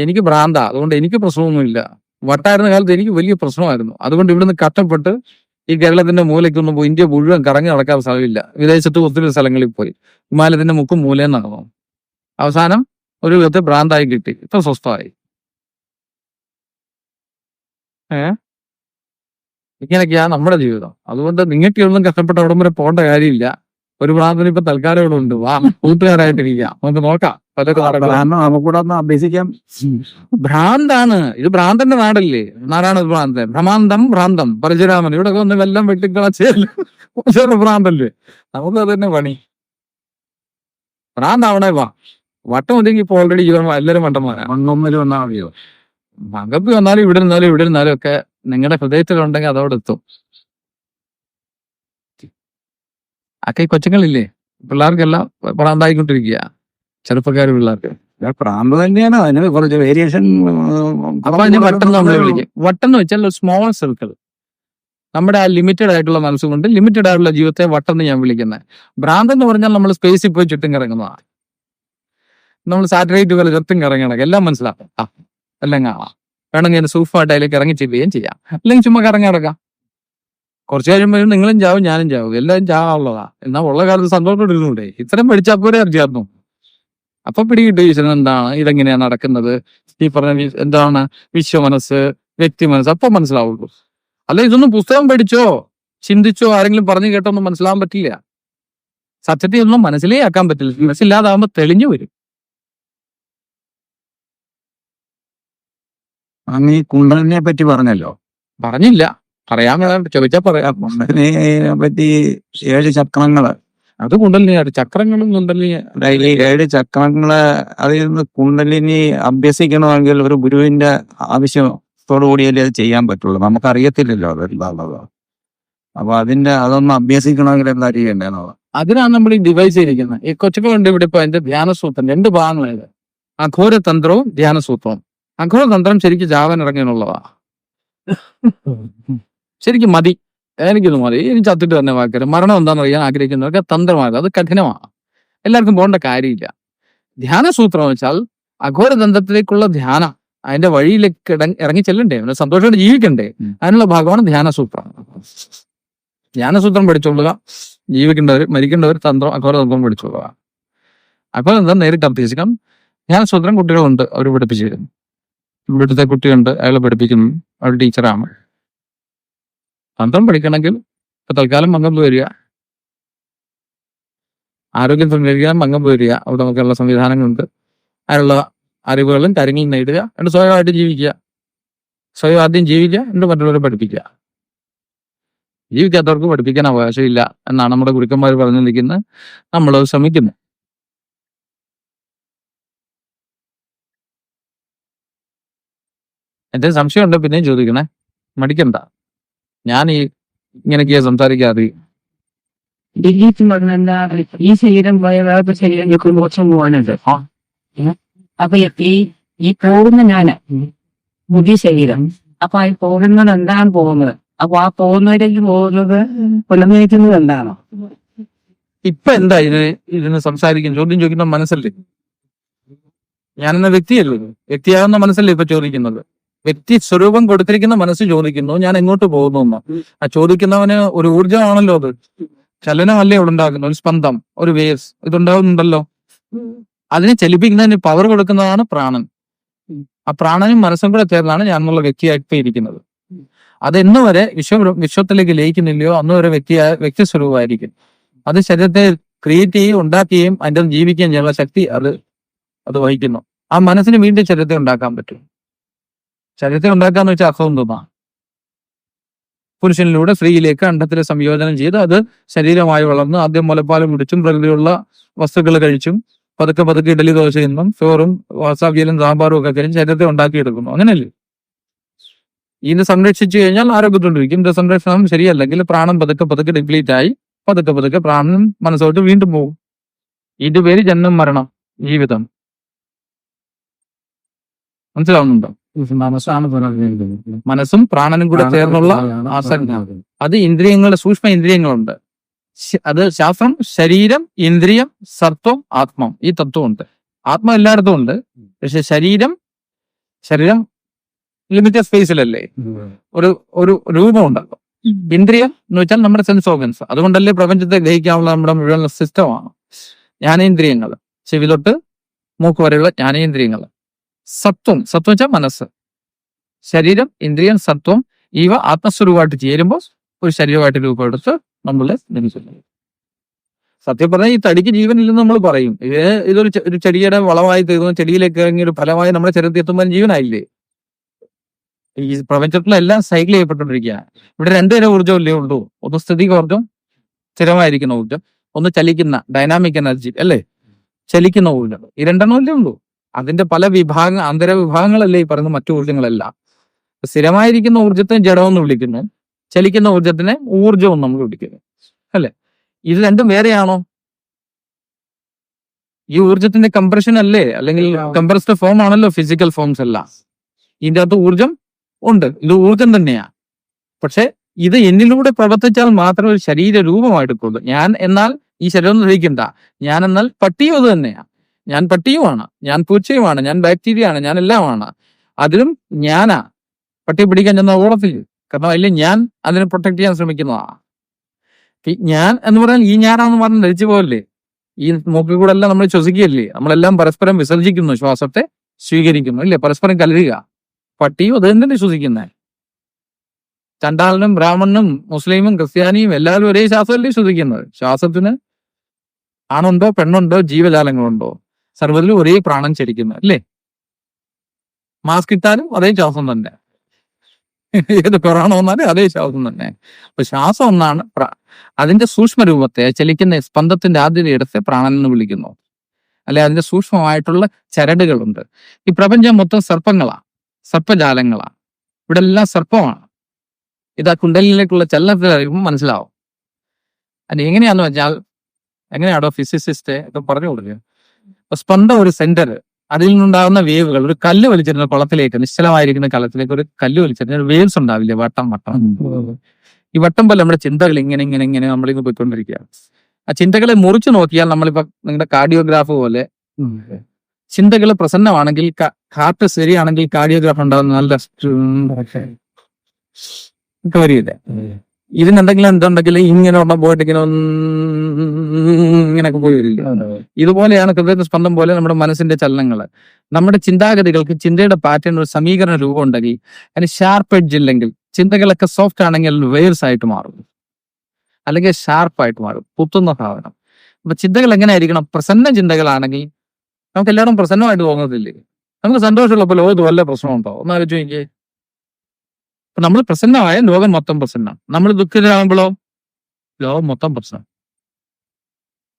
എനിക്ക് ഭ്രാന്താ, അതുകൊണ്ട് എനിക്ക് പ്രശ്നമൊന്നുമില്ല. വട്ടായിരുന്ന കാലത്ത് എനിക്ക് വലിയ പ്രശ്നമായിരുന്നു. അതുകൊണ്ട് ഇവിടുന്ന് കഷ്ടപ്പെട്ട് ഈ കേരളത്തിന്റെ മൂലയ്ക്കൊന്നും പോയി ഇന്ത്യ മുഴുവൻ കറങ്ങി നടക്കാൻ സ്ഥലമില്ല. വിദേശത്ത് ഒത്തിരി സ്ഥലങ്ങളിൽ പോയി ഹിമാലയത്തിന്റെ മുക്കും മൂലയും നടന്നു. അവസാനം ഒരു വിധത്തെ ഭ്രാന്തായി കിട്ടി. ഇപ്പൊ സ്വസ്ഥമായി. ഇങ്ങനെയൊക്കെയാ നമ്മുടെ ജീവിതം. അതുകൊണ്ട് നിങ്ങൾക്ക് ഒന്നും കഷ്ടപ്പെട്ട അവിടം വരെ പോകേണ്ട കാര്യമില്ല. ഒരു ഭ്രാന്തന് ഇപ്പൊ തൽക്കാലം ഇവിടെ ഉണ്ട്. വാ, കൂട്ടുകാരായിട്ടിരിക്കാം, നമുക്ക് നോക്കാം. പലർക്ക് നമുക്കൂടെ ഒന്ന് അഭ്യസിക്കാം. ഭ്രാന്താണ് ഇത്, ഭ്രാന്തന്റെ നാടല്ലേ, നാടാണ് ഭ്രാന്തൻ. ഭ്രമാന്തം ഭ്രാന്തം പരശുരാമൻ. ഇവിടെ ഒന്ന് വെല്ലം വെട്ടിക്കളച്ചേരും ഭ്രാന്തല്ലേ. നമുക്ക് അത് തന്നെ പണി. ഭ്രാന്താവണേ വാ. വട്ടം ഒതുങ്ങി ഇപ്പൊ ഓൾറെഡി എല്ലാവരും വട്ടന്മാരാണ്. മണ്ണൊന്നിൽ വന്നാൽ മതിയോ? മകപ്പ് വന്നാലും ഇവിടെ ഇരുന്നാലും ഒക്കെ നിങ്ങളുടെ ഹൃദയത്തിലുണ്ടെങ്കിൽ അതോടെ എത്തും. ഒക്കെ ഈ കൊച്ചുങ്ങളില്ലേ, പിള്ളേർക്കെല്ലാം ഭ്രാന്തായിക്കൊണ്ടിരിക്കുക, ചെറുപ്പക്കാർ പിള്ളേർക്ക്. പ്രാന്ത് തന്നെയാണ്, അതിന് കുറച്ച് വേരിയേഷൻ. അപ്പൊ അതിന് വട്ടം നമ്മൾ വിളിക്കും. വട്ടം എന്ന് വെച്ചാൽ ഒരു സ്മോൾ സർക്കിൾ. നമ്മുടെ ആ ലിമിറ്റഡ് ആയിട്ടുള്ള മനസ്സുകൊണ്ട് ലിമിറ്റഡ് ആയിട്ടുള്ള ജീവിതത്തെ വട്ടം എന്ന് ഞാൻ വിളിക്കുന്നത്. ഭ്രാന്ത് എന്ന് പറഞ്ഞാൽ നമ്മൾ സ്പേസിൽ പോയി ചുറ്റും കറങ്ങുന്നതാണ്. നമ്മൾ സാറ്റലൈറ്റ് പോലെ ചുറ്റും കറങ്ങണം, എല്ലാം മനസ്സിലാക്കും. എല്ലാം കാണാം. വേണമെങ്കിൽ അതിന് സൂഫായിട്ട് അതിലേക്ക് ഇറങ്ങി ചെല്ലുകയും ചെയ്യാം. അല്ലെങ്കിൽ ചുമ്മാ കറങ്ങി നടക്കാം. കുറച്ച് കഴിയുമ്പോഴും നിങ്ങളും ചാവും, ഞാനും ചാവും, എല്ലാവരും ചാവുള്ളതാ. എന്നാൽ ഉള്ള കാലത്ത് സന്തോഷപ്പെട്ടിരുന്നൂടെ? ഇത്രയും പഠിച്ചാൽ പോരെ അറിയായിരുന്നു. അപ്പൊ പിടികിട്ടു ഈശ്വരൻ എന്താണ്, ഇതെങ്ങനെയാ നടക്കുന്നത്, ഈ പറഞ്ഞ എന്താണ് വിശ്വമനസ്സ്, വ്യക്തി മനസ്സ്, അപ്പൊ മനസ്സിലാവുള്ളൂ. അല്ല ഇതൊന്നും പുസ്തകം പഠിച്ചോ ചിന്തിച്ചോ ആരെങ്കിലും പറഞ്ഞു കേട്ടോ ഒന്നും മനസ്സിലാവാൻ പറ്റില്ല. സത്യത്തെ ഒന്നും മനസ്സിലേ ആക്കാൻ പറ്റില്ല. മനസ്സില്ലാതാവുമ്പോ തെളിഞ്ഞു വരും. അങ്ങ് ഈ കുണ്ടലിനെ പറ്റി പറഞ്ഞല്ലോ. പറഞ്ഞില്ല, പറയാൻ ചോദിച്ചാ പറയാം. കുണ്ടലിനെ പറ്റി 7 ചക്രങ്ങള്, അത് കുണ്ടലിനി ചക്രങ്ങളും കുണ്ടലിനി 7 ചക്രങ്ങള്. അതിൽ നിന്ന് കുണ്ടലിനി അഭ്യസിക്കണമെങ്കിൽ ഒരു ഗുരുവിന്റെ ആവശ്യത്തോടു കൂടിയല്ലേ അത് ചെയ്യാൻ പറ്റുള്ളൂ. നമുക്കറിയത്തില്ലല്ലോ അതെന്താണുള്ളത്. അപ്പൊ അതൊന്ന് അഭ്യസിക്കണമെങ്കിൽ എന്താ ചെയ്യേണ്ടത്? അതിനാണ് നമ്മൾ ഈ ഡിവൈസ് ചെയ്തിരിക്കുന്നത്. ഈ കൊച്ചുകളുണ്ട് ഇവിടെ. ഇപ്പൊ അതിന്റെ ധ്യാനസൂത്രം 2 ഭാഗങ്ങളായത്, അഘോരതന്ത്രവും ധ്യാനസൂത്രവും. അഘോരതന്ത്രം ശരിക്കും ജാവൻ ഇറങ്ങിയെന്നുള്ളതാ. ശരിക്കും മതി, എനിക്കൊന്നും മതി, ഇനി ചത്തിട്ട് തന്നെ വാക്കരുത്. മരണം എന്താണെന്ന് അറിയാൻ ആഗ്രഹിക്കുന്നവർക്ക് തന്ത്രമാകും, അത് കഠിനമാണ്, എല്ലാവർക്കും പോകേണ്ട കാര്യമില്ല. ധ്യാനസൂത്രം വെച്ചാൽ അഘോരതന്ത്രത്തിലേക്കുള്ള ധ്യാനം, അതിന്റെ വഴിയിലേക്ക് ഇറങ്ങി ചെല്ലണ്ടേ, സന്തോഷമായിട്ട് ജീവിക്കണ്ടേ, അതിനുള്ള ഭാഗമാണ് ധ്യാനസൂത്രം. ധ്യാനസൂത്രം പഠിച്ചോളുക, ജീവിക്കേണ്ടവർ മരിക്കേണ്ടവർ അഘോരതന്ത്രം പഠിച്ചോളുക. അപ്പോൾ എന്താ നേരിട്ട് അഭ്യസിക്കാം. ധ്യാനസൂത്രം കുട്ടികളുണ്ട്, അവർ പഠിപ്പിച്ചു തരും. ഇവിടുത്തെ കുട്ടിയുണ്ട്, അയാളെ പഠിപ്പിക്കുന്നു, അവൾ ടീച്ചറാണ്. തന്ത്രം പഠിക്കണമെങ്കിൽ ഇപ്പൊ തൽക്കാലം മംഗം വരിക, ആരോഗ്യം സംരക്ഷിക്കാൻ മംഗം വരിക. അവിടെ നമുക്കുള്ള സംവിധാനങ്ങളുണ്ട്. അതിനുള്ള അറിവുകളും കാര്യങ്ങളും നേടുക, എന്നിട്ട് സ്വയമായിട്ട് ജീവിക്കുക. സ്വയം ആദ്യം ജീവിക്കുക, എന്നിട്ട് മറ്റുള്ളവരെ പഠിപ്പിക്കുക. ജീവിക്കാത്തവർക്ക് പഠിപ്പിക്കാൻ അവകാശമില്ല എന്നാണ് നമ്മുടെ ഗുരുക്കന്മാർ പറഞ്ഞു നിൽക്കുന്നത്. നമ്മളത് ശ്രമിക്കുന്നു. എന്തെങ്കിലും സംശയമുണ്ടോ പിന്നെയും ചോദിക്കണേ, മടിക്കണ്ട. ഞാൻ ഇങ്ങനെയൊക്കെയാ സംസാരിക്കാതെ. ഈ ശരീരം പോയ വേറെ ശരീരങ്ങൾക്ക് മോക്ഷം പോകാനുണ്ട്. അപ്പൊ ഈ പോകുന്ന ഞാന് പുതിയ ശരീരം, അപ്പൊ ഈ പോകുന്നത് എന്താണ് പോകുന്നത്? അപ്പൊ ആ പോകുന്നവരേക്ക് പോകുന്നത് പുലർന്നിരിക്കുന്നത് എന്താണോ? ഇപ്പൊ എന്താ ഇതിന് സംസാരിക്കും, ചോദ്യം ചോദിക്കുന്ന മനസ്സല്ലേ? ഞാനെന്ന വ്യക്തിയല്ലേ, വ്യക്തിയാകുന്ന മനസ്സല്ലേ ഇപ്പൊ ചോദിക്കുന്നത്? വ്യക്തി സ്വരൂപം കൊടുത്തിരിക്കുന്ന മനസ്സ് ചോദിക്കുന്നു, ഞാൻ എങ്ങോട്ട് പോകുന്നു. ആ ചോദിക്കുന്നവന് ഒരു ഊർജ്ജമാണല്ലോ അത്, ചലനമല്ലേ ഇവിടെ ഉണ്ടാക്കുന്നത്, ഒരു സ്പന്ദം, ഒരു വേവ്സ് ഇതുണ്ടാകുന്നുണ്ടല്ലോ. അതിനെ ചലിപ്പിക്കുന്നതിന് പവർ കൊടുക്കുന്നതാണ് പ്രാണൻ. ആ പ്രാണനും മനസ്സും കൂടെ ചേർന്നാണ് ഞാൻ എന്നുള്ള വ്യക്തിയായിട്ട് ഇരിക്കുന്നത്. അതെന്ന് വരെ വിശ്വത്തിലേക്ക് ലയിക്കുന്നില്ലയോ അന്ന് വരെ വ്യക്തി സ്വരൂപമായിരിക്കും. അത് ശരീരത്തെ ക്രിയേറ്റ് ചെയ്യുകയും ഉണ്ടാക്കുകയും അതിൻ്റെ ജീവിക്കുകയും ചെയ്യാനുള്ള ശക്തി അത് വഹിക്കുന്നു. ആ മനസ്സിന് വീണ്ടും ശരീരത്തെ ഉണ്ടാക്കാൻ പറ്റും. ശരീരത്തെ ഉണ്ടാക്കാന്ന് വെച്ചാൽ അർത്ഥം തോന്നാം. പുരുഷനിലൂടെ സ്ത്രീയിലേക്ക് അണ്ടത്തിലെ സംയോജനം ചെയ്ത് അത് ശരീരമായി വളർന്ന് ആദ്യം മുലപ്പാലും കുടിച്ചും പ്രകൃതിയുള്ള വസ്തുക്കൾ കഴിച്ചും പതുക്കെ പതുക്കെ ഇഡലി ദോശ എന്നും ചോറും വാസാവിയലും സാമ്പാറും ഒക്കെ കഴിഞ്ഞ് ശരീരത്തെ ഉണ്ടാക്കിയെടുക്കുന്നു. അങ്ങനെയല്ലേ? ഇത് സംരക്ഷിച്ചു കഴിഞ്ഞാൽ ആരോഗ്യത്തോണ്ടിരിക്കും. ഇത് സംരക്ഷണം ശരിയല്ലെങ്കിൽ പ്രാണൻ പതുക്കെ പതുക്കെ ഡിപ്ലീറ്റ് ആയി പതുക്കെ പതുക്കെ പ്രാണനും മനസ്സോട്ട് വീണ്ടും പോകും. ഇതുപേര് ജന്മം മരണം ജീവിതം. മനസ്സിലാവുന്നുണ്ടോ? മനസ്സും പ്രാണനും കൂടെ ചേർന്നുള്ള ആസക്തി, അത് ഇന്ദ്രിയങ്ങളുടെ സൂക്ഷ്മ ഇന്ദ്രിയങ്ങളുണ്ട്. അത് ശാസ്ത്രം ശരീരം, ഇന്ദ്രിയം, സത്വം, ആത്മം, ഈ തത്വമുണ്ട്. ആത്മം എല്ലായിടത്തും ഉണ്ട്. പക്ഷെ ശരീരം ലിമിറ്റഡ് സ്പേസിലല്ലേ, ഒരു ഒരു രൂപമുണ്ടല്ലോ. ഇന്ദ്രിയം എന്ന് വെച്ചാൽ നമ്മുടെ സെൻസ് ഓർഗൻസ്. അതുകൊണ്ടല്ലേ പ്രപഞ്ചത്തെ ഗ്രഹിക്കാനുള്ള നമ്മുടെ മുഴുവൻ സിസ്റ്റമാണ് ജ്ഞാനേന്ദ്രിയങ്ങൾ, ചെവി തൊട്ട് മൂക്ക് വരെയുള്ള ജ്ഞാനേന്ദ്രിയങ്ങൾ. സത്വം വെച്ചാൽ മനസ്സ്. ശരീരം, ഇന്ദ്രിയം, സത്വം ഇവ ആത്മസ്വരൂപമായിട്ട് ചേരുമ്പോൾ ഒരു ശരീരമായിട്ട് രൂപമെടുത്ത് നമ്മളെ നിർമ്മിക്കുന്നു. സത്യം പറഞ്ഞാൽ ഈ തടിക്ക് ജീവനില്ലെന്ന് നമ്മൾ പറയും. ഇതൊരു ഒരു ചെടിയുടെ വളമായി തീർന്നു, ചെടിയിലേക്ക് ഇറങ്ങി ഒരു ഫലമായി നമ്മുടെ ശരീരത്തിൽ എത്തുമ്പോൾ ജീവനായില്ലേ? ഈ പ്രപഞ്ചത്തിലെല്ലാം സൈക്കിൾ ചെയ്യപ്പെട്ടുകൊണ്ടിരിക്കുക. ഇവിടെ രണ്ടുതരം ഊർജ്ജമല്ലേ ഉള്ളൂ. ഒന്ന് സ്ഥിതിക ഊർജ്ജം, സ്ഥിരമായിരിക്കുന്ന ഊർജ്ജം. ഒന്ന് ചലിക്കുന്ന ഡൈനാമിക് എനർജി അല്ലേ, ചലിക്കുന്ന ഊർജ്ജം. ഈ രണ്ടെണ്ണമല്ലേ ഉള്ളൂ. അതിന്റെ പല അന്തര വിഭാഗങ്ങളല്ലേ ഈ പറയുന്ന മറ്റു ഊർജ്ജങ്ങളെല്ലാം. സ്ഥിരമായിരിക്കുന്ന ഊർജ്ജത്തിനെ ജഡമെന്ന് വിളിക്കുന്നു, ചലിക്കുന്ന ഊർജ്ജത്തിനെ ഊർജ്ജവും നമ്മൾ വിളിക്കുന്നു അല്ലെ. ഇത് രണ്ടും വേറെയാണോ? ഈ ഊർജ്ജത്തിന്റെ കംപ്രഷൻ അല്ലേ, അല്ലെങ്കിൽ കംപ്രസ്ഡ് ഫോം ആണല്ലോ ഫിസിക്കൽ ഫോംസ് എല്ലാം. ഇതിന്റെ അകത്ത് ഊർജ്ജം ഉണ്ട്, ഇത് ഊർജ്ജം തന്നെയാ. പക്ഷെ ഇത് എന്നിലൂടെ പ്രവർത്തിച്ചാൽ മാത്രമേ ഒരു ശരീര രൂപമായിട്ടുള്ളൂ. ഞാൻ എന്നാൽ ഈ ശരീരം ധരിക്കണ്ട. ഞാൻ എന്നാൽ പട്ടിയും അത് തന്നെയാ. ഞാൻ പട്ടിയുമാണ്, ഞാൻ പൂച്ചയുമാണ്, ഞാൻ ബാക്ടീരിയ ആണ്, ഞാൻ എല്ലാമാണ്. അതിലും ഞാനാ പട്ടിയെ പിടിക്കാൻ ചെന്ന ഓടത്തില്ല. കാരണം അതിൽ ഞാൻ അതിനെ പ്രൊട്ടക്ട് ചെയ്യാൻ ശ്രമിക്കുന്നതാ. ഞാൻ എന്ന് പറഞ്ഞാൽ ഈ ഞാനാന്ന് പറഞ്ഞ് ധരിച്ചു പോകല്ലേ. ഈ മൂക്കിൽ കൂടെ എല്ലാം നമ്മൾ ശ്വസിക്കുകയല്ലേ. നമ്മളെല്ലാം പരസ്പരം വിസർജിക്കുന്നു, ശ്വാസത്തെ സ്വീകരിക്കുന്നു ഇല്ലേ, പരസ്പരം കലരുക. പട്ടിയും അത് തന്നെ ശ്വസിക്കുന്നത്. ചണ്ടാളനും ബ്രാഹ്മണനും മുസ്ലിമും ക്രിസ്ത്യാനിയും എല്ലാവരും ഒരേ ശ്വാസമല്ലേ ശ്വസിക്കുന്നത്. ശ്വാസത്തിന് ആണുണ്ടോ പെണ്ണുണ്ടോ ജീവജാലങ്ങളുണ്ടോ, സർവ്വത്തിലും ഒരേ പ്രാണൻ ചരിക്കുന്നത് അല്ലേ. മാസ്ക് ഇട്ടാലും അതേ ശ്വാസം തന്നെ, ഏത് കൊറോണ വന്നാലും അതേ ശ്വാസം തന്നെ. അപ്പൊ ശ്വാസം ഒന്നാണ്. അതിന്റെ സൂക്ഷ്മരൂപത്തെ, ചലിക്കുന്ന സ്പന്ദത്തിന്റെ ആദ്യത്തെ ഇടത്തെ പ്രാണൻ എന്ന് വിളിക്കുന്നു. അല്ലെ, അതിന്റെ സൂക്ഷ്മമായിട്ടുള്ള ചരടുകളുണ്ട്. ഈ പ്രപഞ്ചം മൊത്തം സർപ്പങ്ങളാ, സർപ്പജാലങ്ങളാ. ഇവിടെ എല്ലാം സർപ്പമാണ്. ഇത് ആ കുണ്ടലിലേക്കുള്ള ചലനത്തിൽ അറിയുമ്പോൾ മനസ്സിലാവും. അത് എങ്ങനെയാന്ന് വെച്ചാൽ, എങ്ങനെയാണോ ഫിസിസിസ്റ്റ് ഒക്കെ പറഞ്ഞു കൊടുക്കുക. അപ്പൊ സ്പന്ദം ഒരു സെന്റർ, അതിൽ നിന്നുണ്ടാകുന്ന വേവുകൾ, ഒരു കല്ല് വലിച്ചിരുന്ന കുളത്തിലേക്ക്, നിശ്ചലമായിരിക്കുന്ന കലത്തിലേക്ക് ഒരു കല്ല് വലിച്ചിരുന്ന വേവ്സ് ഉണ്ടാവില്ലേ, വട്ടം വട്ടം. ഈ വട്ടം പോലെ നമ്മുടെ ചിന്തകൾ ഇങ്ങനെ ഇങ്ങനെ ഇങ്ങനെ നമ്മളിന്ന് പോയിക്കൊണ്ടിരിക്കുക. ആ ചിന്തകളെ മുറിച്ചു നോക്കിയാൽ നമ്മളിപ്പോ നിങ്ങളുടെ കാർഡിയോഗ്രാഫ് പോലെ ചിന്തകൾ പ്രസന്നമാണെങ്കിൽ, ഹാർട്ട് ശരിയാണെങ്കിൽ കാർഡിയോഗ്രാഫ് ഉണ്ടാകുന്ന നല്ല വരില്ലേ. ഇതിനെന്തെങ്കിലും എന്തുണ്ടെങ്കിൽ ഇങ്ങനെ ഒരെണ്ണം പോയിട്ട് ഇങ്ങനെയൊക്കെ പോയി വരില്ല. ഇതുപോലെയാണ് ഹൃദയ സ്പന്ദം പോലെ നമ്മുടെ മനസ്സിന്റെ ചലനങ്ങൾ. നമ്മുടെ ചിന്താഗതികൾക്ക് ചിന്തയുടെ പാറ്റേൺ ഒരു സമീകരണ രൂപം ഉണ്ടെങ്കിൽ, അതിന് ഷാർപ്പ് എഡ്ജ് ഇല്ലെങ്കിൽ, ചിന്തകളൊക്കെ സോഫ്റ്റ് ആണെങ്കിൽ വെയർസ് ആയിട്ട് മാറും, അല്ലെങ്കിൽ ഷാർപ്പായിട്ട് മാറും, കുത്തുന്ന സാധനം. അപ്പൊ ചിന്തകൾ എങ്ങനെയായിരിക്കണം? പ്രസന്ന ചിന്തകളാണെങ്കിൽ നമുക്ക് എല്ലാവരും പ്രസന്നമായിട്ട് തോന്നത്തില്ലേ? നമുക്ക് സന്തോഷമുള്ളപ്പോൾ ലോകത്ത് വല്ല പ്രശ്നമുണ്ടോ? ഒന്ന് ആലോചിച്ച് നോക്കിയേ. അപ്പൊ നമ്മൾ പ്രസന്നമായ ലോകം മൊത്തം പ്രസന്നം. നമ്മൾ ദുഃഖിതരാകുമ്പോഴോ ലോകം മൊത്തം പ്രശ്നം.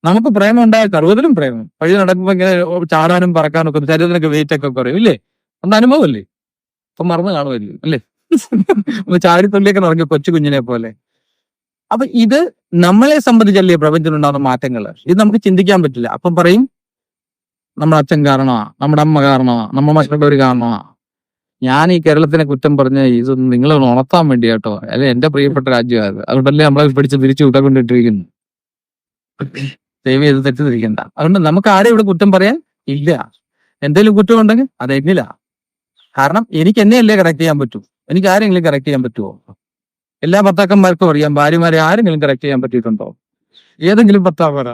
നമുക്ക് പ്രേമം ഉണ്ടായ സർവ്വതിലും പ്രേമം. വഴി നടക്കുമ്പോ ഇങ്ങനെ ചാടാനും പറക്കാനും ഒക്കെ, ശരീരത്തിനൊക്കെ വെയിറ്റ് ഒക്കെ കുറയും ഇല്ലേ? അന്ന് അനുഭവമല്ലേ? ഇപ്പൊ മറന്നു കാണുമല്ലോ അല്ലേ? ചാടിത്തുള്ളിയൊക്കെ നടക്കും കൊച്ചു കുഞ്ഞിനെ പോലെ. അപ്പൊ ഇത് നമ്മളെ സംബന്ധിച്ചല്ലേ പ്രപഞ്ചത്തിലുണ്ടാകുന്ന മാറ്റങ്ങൾ. ഇത് നമുക്ക് ചിന്തിക്കാൻ പറ്റില്ല. അപ്പം പറയും നമ്മുടെ അച്ഛൻ കാരണമാ, നമ്മുടെ അമ്മ കാരണമാ, നമ്മുടെ മറ്റുള്ളവർ കാരണമാ. ഞാൻ ഈ കേരളത്തിനെ കുറ്റം പറഞ്ഞ ഇത് നിങ്ങൾ ഉണർത്താൻ വേണ്ടി കേട്ടോ, അല്ലെ എന്റെ പ്രിയപ്പെട്ട രാജ്യമാണ്. അതുകൊണ്ടല്ലേ നമ്മളെ പിടിച്ച് തിരിച്ചു വിട്ടക്കൊണ്ടിട്ടിരിക്കുന്നു. ദൈവം ഇത് തെറ്റിദ്ധരിക്കണ്ട. അതുകൊണ്ട് നമുക്ക് ആരെയും ഇവിടെ കുറ്റം പറയാൻ ഇല്ല. എന്തെങ്കിലും കുറ്റം ഉണ്ടെങ്കിൽ അത് എന്നില്ല. കാരണം എനിക്ക് എന്നെയല്ലേ കറക്റ്റ് ചെയ്യാൻ പറ്റൂ. എനിക്ക് ആരെങ്കിലും കറക്റ്റ് ചെയ്യാൻ പറ്റുമോ? എല്ലാ ഭർത്താക്കന്മാർക്കും അറിയാം, ഭാര്യമാരെ ആരെങ്കിലും കറക്റ്റ് ചെയ്യാൻ പറ്റിയിട്ടുണ്ടോ? ഏതെങ്കിലും ഭർത്താവ് പറ,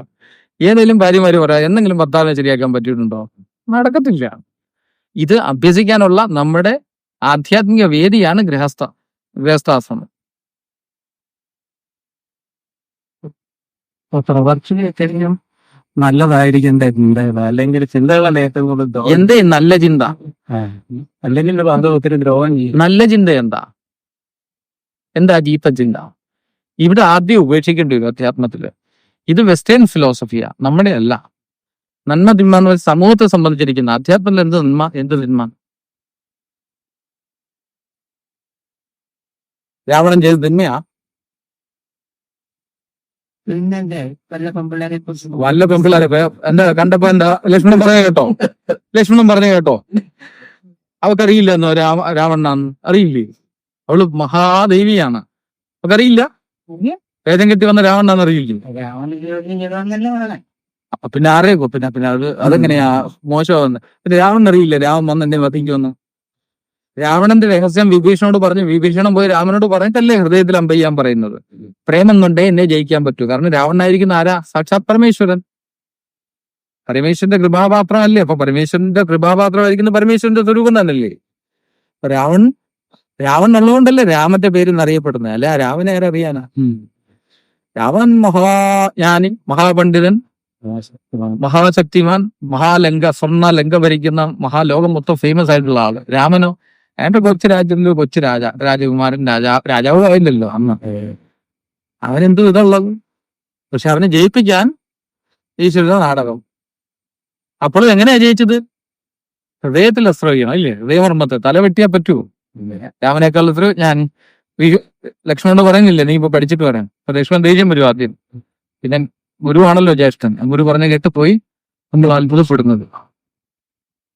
ഏതെങ്കിലും ഭാര്യമാര് പറ, എന്തെങ്കിലും ഭർത്താവിനെ ശരിയാക്കാൻ പറ്റിയിട്ടുണ്ടോ? നടക്കത്തില്ല. ഇത് അഭ്യസിക്കാനുള്ള നമ്മുടെ ആധ്യാത്മിക വേദിയാണ് ഗൃഹസ്ഥാശ്രമം. പ്രവർത്തിക്കും നല്ലതായിരിക്കും അല്ലെങ്കിൽ ചിന്തകളാണ് ഏറ്റവും കൂടുതൽ. എന്തേ നല്ല ചിന്ത? അല്ലെങ്കിൽ ഒത്തിരി ദ്രോഹം ചെയ്യും. നല്ല ചിന്ത എന്താ ജീത്ത ചിന്ത? ഇവിടെ ആദ്യം ഉപേക്ഷിക്കേണ്ടി വരും അധ്യാത്മത്തില്. ഇത് വെസ്റ്റേൺ ഫിലോസഫിയാ, നമ്മുടെ അല്ല. നന്മ തിന്മ എന്ന് പറഞ്ഞാൽ സമൂഹത്തെ സംബന്ധിച്ചിരിക്കുന്ന അധ്യാത്മത്തിൽ എന്ത് നന്മ എന്ത് തിന്മ. രാവണൻ ചെയ്ത് തിന്മയാ? വല്ല പെമ്പിള്ളാരെ എന്താ കണ്ടപ്പോ എന്താ ലക്ഷ്മണൻ പറഞ്ഞ കേട്ടോ അവക്കറിയില്ല എന്നോ രാവണനാന്ന് അറിയില്ലേ? അവള് മഹാദേവിയാണ്, അവക്കറിയില്ല. വേദം കെട്ടി വന്ന രാവണനാന്ന് അറിയില്ലേ? രാവണ അപ്പൊ പിന്നെ ആരെയൊക്കെ പിന്നെ അതെങ്ങനെയാ മോശമാവുന്നത്? പിന്നെ രാവണൻ അറിയില്ല രാവൺ വന്ന് എന്നെ വധിക്കുമെന്ന്. രാവണന്റെ രഹസ്യം വിഭീഷണോട് പറഞ്ഞു. വിഭീഷണൻ പോയി രാമനോട് പറഞ്ഞിട്ടല്ലേ ഹൃദയത്തിൽ അമ്പയ്യാൻ പറയുന്നത്. പ്രേമം കൊണ്ടേ എന്നെ ജയിക്കാൻ പറ്റൂ. കാരണം രാവണനായിരിക്കുന്ന ആരാ? സാക്ഷാത് പരമേശ്വരൻ. പരമേശ്വരന്റെ കൃപാപാത്രമല്ലേ? അപ്പൊ പരമേശ്വരന്റെ കൃപാപാത്രമായിരിക്കുന്ന പരമേശ്വരന്റെ സ്വരൂപം തന്നെയല്ലേ? രാവൺ ഉള്ളതുകൊണ്ടല്ലേ രാമന്റെ പേര് എന്നറിയപ്പെടുന്നത്. അല്ലെ രാവനെ ആരറിയാനാ? രാവൺ മഹാജ്ഞാനി, മഹാപണ്ഡിതൻ, മഹാശക്തിമാൻ, സ്വർണ്ണ ലങ്ക ഭരിക്കുന്ന മഹാലോകം മൊത്തം ഫേമസ് ആയിട്ടുള്ള ആള്. രാമനോ എന്റെ കൊച്ചു രാജ്യത്തിലെ കൊച്ചു രാജകുമാരൻ, രാജാവ് ആയില്ലല്ലോ അന്ന്. അവനെന്തു ഇതുള്ളത്? പക്ഷെ അവനെ ജയിപ്പിക്കാൻ ഈശ്വരന്റെ നാടകം. അപ്പോഴും എങ്ങനെയാ ജയിച്ചത്? ഹൃദയത്തിൽ അസ്ത്രവിക്കണം ഇല്ലേ? ഹൃദയമർമ്മത്തെ തല വെട്ടിയാ പറ്റുമോ? രാമനേക്കാൾ ഞാൻ ലക്ഷ്മണനോട് പറയുന്നില്ലേ നീ ഇപ്പൊ പഠിച്ചിട്ട് വരാൻ. അപ്പൊ ലക്ഷ്മണൻ ദേഷ്യം വരും ആദ്യം. പിന്നെ ഗുരുവാണല്ലോ ജ്യേഷ്ഠൻ. ഗുരു പറഞ്ഞ കേട്ട് പോയി നമ്മൾ അത്ഭുതപ്പെടുന്നത്.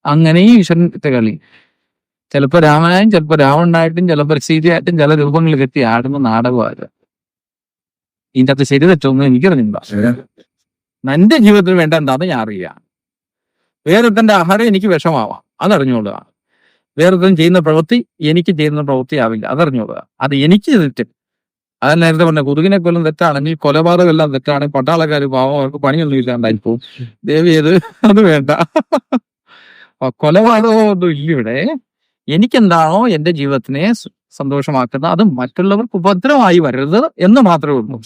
അങ്ങനെ ഈ ഈശ്വരന്റെ കളി ചിലപ്പോ രാമനായും ചിലപ്പോ രാവണനായിട്ടും ചിലപ്പോ സീതയായിട്ടും ചില രൂപങ്ങൾ കെട്ടി ആടുന്ന നാടകമാണ്. ഇതിൻ്റെ അകത്ത് ശരി തെറ്റൊന്നും എനിക്കറിഞ്ഞില്ല. എന്റെ ജീവിതത്തിൽ വേണ്ട എന്താന്ന് ഞാൻ അറിയാം. വേറൊരുത്തന്റെ ആഹാരം എനിക്ക് വിഷമാവാം, അതറിഞ്ഞോളുക. വേറൊരുത്തൻ ചെയ്യുന്ന പ്രവൃത്തി എനിക്ക് ചെയ്യുന്ന പ്രവൃത്തി ആവില്ല, അതറിഞ്ഞോളുക. അത് എനിക്ക് തെറ്റ്. അത് നേരത്തെ പറഞ്ഞ കൊതുകിനെ കൊല്ലം തെറ്റാണെങ്കിൽ കൊലപാതകം എല്ലാം തെറ്റാണെങ്കിൽ പട്ടാളക്കാർ പാവം അവർക്ക് പണിയൊന്നും ഇല്ലാണ്ടായിപ്പോവും. ദേവി അത് വേണ്ട. കൊലപാതകമോ ഒന്നും ഇല്ല ഇവിടെ. എനിക്കെന്താണോ എന്റെ ജീവിതത്തിനെ സന്തോഷമാക്കുന്നത് അത് മറ്റുള്ളവർക്ക് ഉപദ്രവമായി വരരുത് എന്ന് മാത്രമേ ഉള്ളൂ.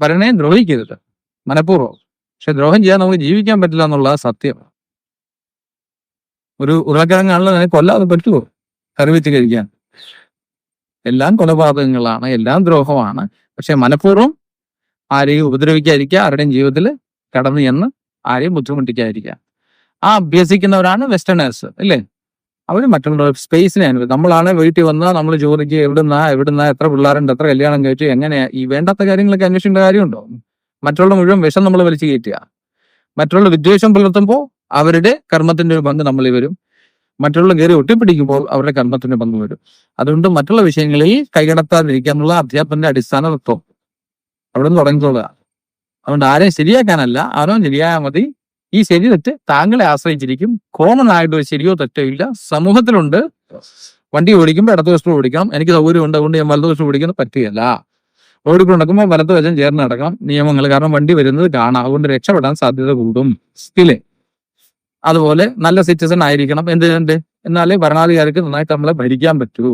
പരനെ ദ്രോഹിക്കരുത് മനഃപൂർവ്വം. പക്ഷെ ദ്രോഹം ചെയ്യാൻ നമുക്ക് ജീവിക്കാൻ പറ്റില്ല എന്നുള്ളത് സത്യം. ഒരു ഉരുളക്കിഴങ്ങാണല്ലോ, അതിനെ കൊല്ലാതെ പറ്റുമോ കറി വെച്ച് കഴിക്കാൻ? എല്ലാം കൊലപാതകങ്ങളാണ്, എല്ലാം ദ്രോഹമാണ്. പക്ഷെ മനഃപൂർവ്വം ആരെയും ഉപദ്രവിക്കാതിരിക്കുക, ആരുടെയും ജീവിതത്തിൽ കടന്നു ചെന്ന് ആരെയും ബുദ്ധിമുട്ടിക്കാതിരിക്കുക. അഭ്യസിക്കുന്നവരാണ് വെസ്റ്റേണേഴ്സ് അല്ലേ? അവർ മറ്റുള്ള സ്പേസിനെ അനുവദിക്കും. നമ്മളാണ് വീട്ടിൽ വന്നാൽ നമ്മൾ ചോദിക്കുക എവിടുന്നാ എത്ര പിള്ളേരുണ്ട്, എത്ര കല്യാണം കഴിച്ചു, എങ്ങനെയാ? ഈ വേണ്ടാത്ത കാര്യങ്ങളൊക്കെ അന്വേഷിക്കേണ്ട കാര്യമുണ്ടോ? മറ്റുള്ള മുഴുവൻ വിഷം നമ്മൾ വലിച്ചു കയറ്റുക. മറ്റുള്ള വിദ്വേഷം പുലർത്തുമ്പോൾ അവരുടെ കർമ്മത്തിന്റെ ഒരു പങ്ക് നമ്മളിൽ വരും. മറ്റുള്ള കയറി ഒട്ടിപ്പിടിക്കുമ്പോൾ അവരുടെ കർമ്മത്തിന്റെ പങ്ക് വരും. അതുകൊണ്ട് മറ്റുള്ള വിഷയങ്ങളിൽ കൈകടത്താതിരിക്കുക എന്നുള്ള അധ്യാപനത്തിന്റെ അടിസ്ഥാന തത്വം അവിടെ നിന്ന് തുടങ്ങിക്കൊള്ളുക. അതുകൊണ്ട് ആരെയും ശരിയാക്കാനല്ല, ആരോ ശരിയായാൽ മതി. ഈ ശരി തെറ്റ് താങ്കളെ ആശ്രയിച്ചിരിക്കും. കോമൺ ആയിട്ട് ഒരു ശരിയോ തെറ്റോ ഇല്ല. സമൂഹത്തിലുണ്ട് വണ്ടി ഓടിക്കുമ്പോൾ ഇടതുവശത്ത് ഓടിക്കണം, എനിക്ക് സൗകര്യമുണ്ട് അതുകൊണ്ട് ഞാൻ വലതുവശത്ത് ഓടിക്കുന്നത് പറ്റുകയല്ല. റോഡിൽ നടക്കുമ്പോൾ വലത്ത് വശം ചേർന്ന് നടക്കണം നിയമങ്ങൾ. കാരണം വണ്ടി വരുന്നത് കാണാം, അതുകൊണ്ട് രക്ഷപ്പെടാൻ സാധ്യത കൂടും. സ്കില് അതുപോലെ നല്ല സിറ്റിസൺ ആയിരിക്കണം. എന്തിനുണ്ട്? എന്നാലേ ഭരണാധികാരിക്ക് നന്നായിട്ട് നമ്മളെ ഭരിക്കാൻ പറ്റൂ.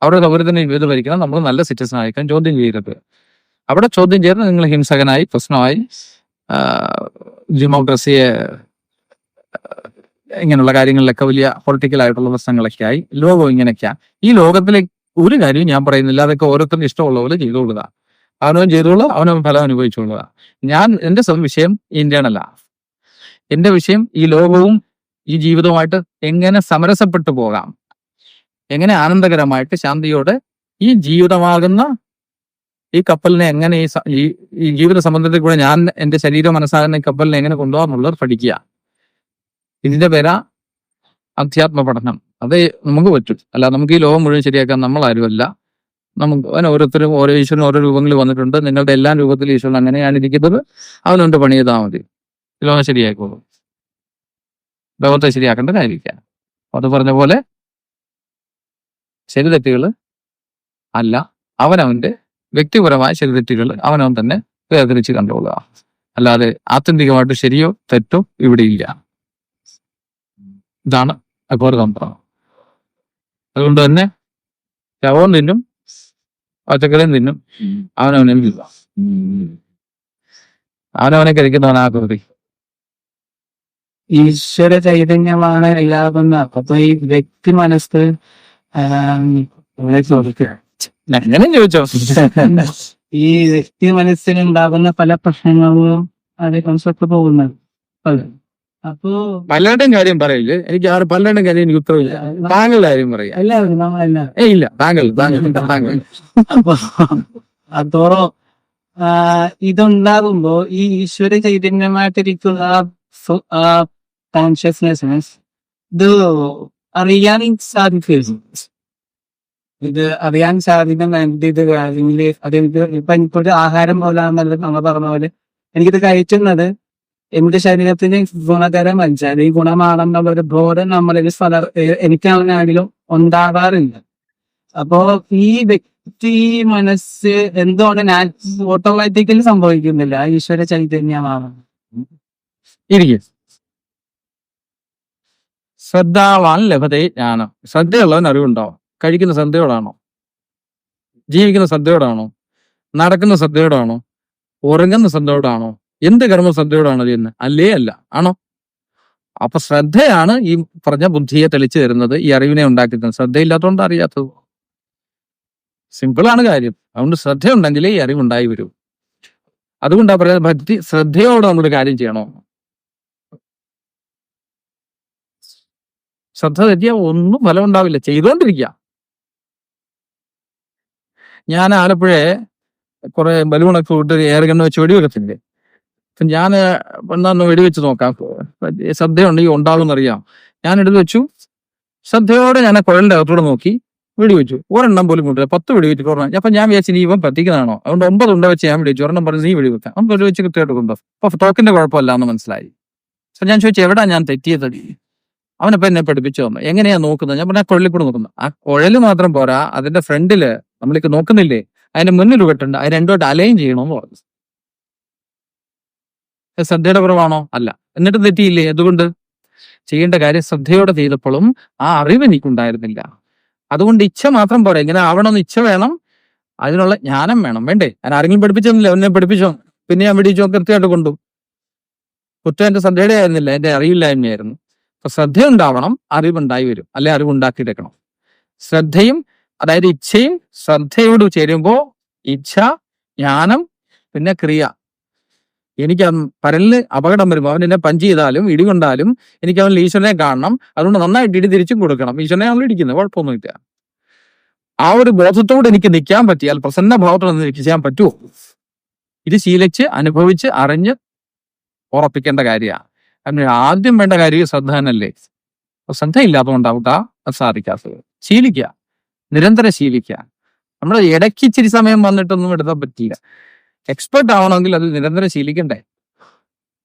അവരുടെ സൗകര്യത്തിന് ഇത് ഭരിക്കണം. നമ്മൾ നല്ല സിറ്റിസൺ ആയിരിക്കണം. ചോദ്യം ചെയ്യരുത്. അവിടെ ചോദ്യം ചെയ്ത് നിങ്ങൾ ഹിംസകനായി, പ്രശ്നമായി, ഡെമോക്രസിയെ ഇങ്ങനെയുള്ള കാര്യങ്ങളിലൊക്കെ വലിയ പൊളിറ്റിക്കൽ ആയിട്ടുള്ള പ്രശ്നങ്ങളൊക്കെ ആയി ലോകം ഇങ്ങനെയൊക്കെയാണ്. ഈ ലോകത്തിലെ ഒരു കാര്യവും ഞാൻ പറയുന്നില്ല. അതൊക്കെ ഓരോരുത്തരും ഇഷ്ടമുള്ള പോലെ ചെയ്തുകൊള്ളുക. അവനവൻ ചെയ്തോളുക, അവനവൻ ഫലം അനുഭവിച്ചുകൊള്ളുക. എന്റെ വിഷയം ഇന്റേണലാ. എന്റെ വിഷയം ഈ ലോകവും ഈ ജീവിതവുമായിട്ട് എങ്ങനെ സമരസപ്പെട്ടു പോകാം, എങ്ങനെ ആനന്ദകരമായിട്ട് ശാന്തിയോടെ ഈ ജീവിതമാകുന്ന ഈ കപ്പലിനെ എങ്ങനെ ഈ ജീവിത സംബന്ധത്തിൽ കൂടെ ഞാൻ എന്റെ ശരീരം മനസ്സാകുന്ന ഈ കപ്പലിനെ എങ്ങനെ കൊണ്ടുപോകാന്നുള്ളത് പഠിക്കുക. ഇതിന്റെ പേരാ അധ്യാത്മ പഠനം. അത് നമുക്ക് പറ്റും. അല്ല നമുക്ക് ഈ ലോകം മുഴുവൻ ശരിയാക്കാൻ നമ്മൾ ആരുമല്ല. നമുക്ക് ഓരോരുത്തരും ഓരോ ഈശ്വരനും ഓരോ രൂപങ്ങളിൽ വന്നിട്ടുണ്ട്. നിങ്ങളുടെ എല്ലാ രൂപത്തിലും ഈശ്വരൻ അങ്ങനെയാണ് ഇരിക്കുന്നത്. അവനുണ്ട് പണി ചെയ്താൽ മതി, ലോകം ശരിയായിക്കോളും. ലോകത്തെ ശരിയാക്കേണ്ട കാര്യമില്ല. അത് പറഞ്ഞ പോലെ ശരി തെറ്റുകൾ അല്ല, അവനവന്റെ വ്യക്തിപരമായ ശരി തെറ്റുകൾ അവനവൻ തന്നെ വേർതിരിച്ച് കണ്ടുകൊള്ളുക. അല്ലാതെ ആത്യന്തികമായിട്ട് ശരിയോ തെറ്റോ ഇവിടെ ഇല്ല. ഇതാണ് അഘോരതന്ത്രം. അതുകൊണ്ട് തന്നെ ശവവും തിന്നും പച്ചക്കറിയും തിന്നും, അവനവനും തിന്നും. അവനവനെ കഴിക്കുന്നവനാകൃതി. ഈശ്വര ചൈതന്യമാണ് എല്ലാവർക്കും. അപ്പൊ ഈ വ്യക്തി മനസ്സ് ചോദിക്കുക എങ്ങനെ ചോദിച്ചോ? ഈ വ്യക്തി മനസ്സിലുണ്ടാകുന്ന പല പ്രശ്നങ്ങളും അതേ കോൺസെപ്റ്റ് പോകുന്നത്. അപ്പോ പലരുടെയും കാര്യം പറയില്ല. എനിക്ക് പലരുടെയും കാര്യം എനിക്ക് ഉത്തരവില്ല. താങ്കളുടെ കാര്യം പറയാം. എല്ലാവരും നമ്മളെല്ലാം ഇല്ല, താങ്കൾ അപ്പൊ അതോറോ ഇതുണ്ടാകുമ്പോ ഈ ഈശ്വര ചൈതന്യമായിട്ടിരിക്കുന്ന കോൺഷ്യസ്നെസ് ഇത് അറിയാൻ സാധിക്കും. ഇത് അറിയാൻ സാധിക്കും ഇത് കാര്യത്തില് അതെനിക്ക് ഇപ്പൊ എനിക്കൊരു ആഹാരം പോലാണെന്നത് നമ്മൾ പറഞ്ഞ പോലെ എനിക്കിത് കഴിക്കുന്നത് എന്റെ ശരീരത്തിന് ഗുണകരമല്ല ഈ ഗുണമാണെന്നുള്ള ഒരു ബോധം നമ്മളിൽ എനിക്കാണെങ്കിലും ഉണ്ടാകാറില്ല. അപ്പോ ഈ വ്യക്തി മനസ്സ് എന്തുകൊണ്ട് ഞാൻ ഓട്ടോമാറ്റിക്കലി സംഭവിക്കുന്നില്ല ഈശ്വര ചൈതന്യമാണ്. ഇരിക്കും. ശ്രദ്ധാവാൻ ലഭതേ ജ്ഞാനം. ശ്രദ്ധയുള്ളവൻ അറിവുണ്ടാവും. കഴിക്കുന്ന ശ്രദ്ധയോടാണോ? ജീവിക്കുന്ന ശ്രദ്ധയോടാണോ? നടക്കുന്ന ശ്രദ്ധയോടാണോ? ഉറങ്ങുന്ന ശ്രദ്ധയോടാണോ? എന്ത് കർമ്മ ശ്രദ്ധയോടാണോ ചെയ്യുന്നത്? അല്ലേ അല്ല. ആണോ? അപ്പൊ ശ്രദ്ധയാണ് ഈ പറഞ്ഞ ബുദ്ധിയെ തെളിച്ചു തരുന്നത്, ഈ അറിവിനെ ഉണ്ടാക്കി തരുന്നത്. ശ്രദ്ധയില്ലാത്തതുകൊണ്ട് അറിയാത്തത്. സിമ്പിളാണ് കാര്യം. അതുകൊണ്ട് ശ്രദ്ധയുണ്ടെങ്കിലേ ഈ അറിവുണ്ടായി വരൂ. അതുകൊണ്ടാ പറയുന്നത് ഭക്തി ശ്രദ്ധയോടെ നമ്മളൊരു കാര്യം ചെയ്യണോ. ശ്രദ്ധ തെറ്റിയാൽ ഒന്നും ഫലം ഉണ്ടാവില്ല. ചെയ്തുകൊണ്ടിരിക്കുക. ഞാൻ ആലപ്പുഴയെ കുറെ ബലൂണൊക്കെ വിട്ട് എയർ ഗണ്ണ് വെച്ച് വെടിവെക്കത്തില്ലേ. അപ്പൊ ഞാൻ എന്നാന്ന് വെടിവെച്ച് നോക്കാം, ശ്രദ്ധയുണ്ടെങ്കിൽ ഉണ്ടാകുമെന്നറിയാം. ഞാൻ എടുത്ത് വെച്ചു. ശ്രദ്ധയോടെ ഞാൻ ആ കുഴലിന്റെ അകത്തൂടെ നോക്കി വെടിവെച്ചു. ഒരെണ്ണം പോലും കൊണ്ടുവരില്ല. 10 വെടിവെച്ച് കുറഞ്ഞ. അപ്പൊ ഞാൻ വിചാരിച്ചു നീ ഇവൻ പറ്റിക്കുന്നതാണോ, അതുകൊണ്ട് 9 ഉണ്ട വെച്ച് ഞാൻ വെടിവെച്ചു. ഒരെണ്ണം പറഞ്ഞ് നീ വെടിവെക്കാം. അവൻ വെടിവെച്ച് കൃത്യമായിട്ട് കൊണ്ടുപോകും. അപ്പൊ തോക്കിന്റെ കുഴപ്പമില്ല എന്ന് മനസ്സിലായി. അപ്പൊ ഞാൻ ചോദിച്ചു എവിടാ ഞാൻ തെറ്റിയത്? അവനപ്പൊ എന്നെ പഠിപ്പിച്ചു തന്നു. എങ്ങനെയാ നോക്കുന്നത്? ഞാൻ പറഞ്ഞ കുഴലിൽ കൂടെ നോക്കുന്നു. ആ കുഴല് മാത്രം പോരാ, അതിന്റെ ഫ്രണ്ടില് നമ്മൾക്ക് നോക്കുന്നില്ലേ, അതിന്റെ മുന്നിൽ കെട്ടുണ്ട്, അത് രണ്ടുമായിട്ട് അലൈൻ ചെയ്യണമെന്ന് പറഞ്ഞു. ശ്രദ്ധയുടെ കുറവാണോ? അല്ല. എന്നിട്ട് തെറ്റിയില്ലേ? അതുകൊണ്ട് ചെയ്യേണ്ട കാര്യം ശ്രദ്ധയോടെ ചെയ്തപ്പോഴും ആ അറിവ് എനിക്കുണ്ടായിരുന്നില്ല. അതുകൊണ്ട് ഇച്ഛ മാത്രം പോരാ, ഇങ്ങനെ ആവണമെന്ന് ഇച്ഛ വേണം, അതിനുള്ള ജ്ഞാനം വേണം. വേണ്ടേ? ഞാൻ ആരെങ്കിലും പഠിപ്പിച്ചൊന്നുമില്ല, എന്നെ പഠിപ്പിച്ചോ. പിന്നെ ഞാൻ പിടിച്ചോ കൃത്യമായിട്ട് കൊണ്ടു. കുറ്റം എന്റെ ശ്രദ്ധയുടെ ആയിരുന്നില്ല, എന്റെ അറിവില്ലായ്മയായിരുന്നു. അപ്പൊ ശ്രദ്ധ ഉണ്ടാവണം, അറിവുണ്ടായി വരും. അല്ലെ അറിവുണ്ടാക്കിയെടുക്കണം. ശ്രദ്ധയും അതായത് ഇച്ഛയും ശ്രദ്ധയോട് ചേരുമ്പോ ഇച്ഛ, ജ്ഞാനം, പിന്നെ ക്രിയ. എനിക്ക് പരലിന് അപകടം വരുമ്പോൾ അവൻ എന്നെ പഞ്ച് ചെയ്താലും ഇടികൊണ്ടാലും എനിക്ക് അവൻ ഈശ്വരനെ കാണണം. അതുകൊണ്ട് നന്നായിട്ട് ഇടി തിരിച്ചും കൊടുക്കണം. ഈശ്വരനെ അവൻ ഇടിക്കുന്നത് കുഴപ്പമൊന്നുമില്ല. ആ ഒരു ബോധത്തോട് എനിക്ക് നിൽക്കാൻ പറ്റിയാൽ, പ്രസന്ന ഭാവത്തോടെ എനിക്ക് ചെയ്യാൻ പറ്റുമോ? ഇത് ശീലിച്ച് അനുഭവിച്ച് അറിഞ്ഞ് ഉറപ്പിക്കേണ്ട കാര്യമാണ്. കാരണം ആദ്യം വേണ്ട കാര്യം ശ്രദ്ധ തന്നെയല്ലേ. ശ്രദ്ധ ഇല്ലാത്തതുകൊണ്ടാവട്ടെ അത് സാധിക്കാത്തത്. ശീലിക്കുക, നിരന്തരം ശീലിക്കുക. നമ്മൾ ഇടയ്ക്ക് ഇച്ചിരി സമയം വന്നിട്ടൊന്നും എടുത്താൽ പറ്റില്ല. എക്സ്പെർട്ട് ആവണമെങ്കിൽ അത് നിരന്തരം ശീലിക്കണ്ടേ.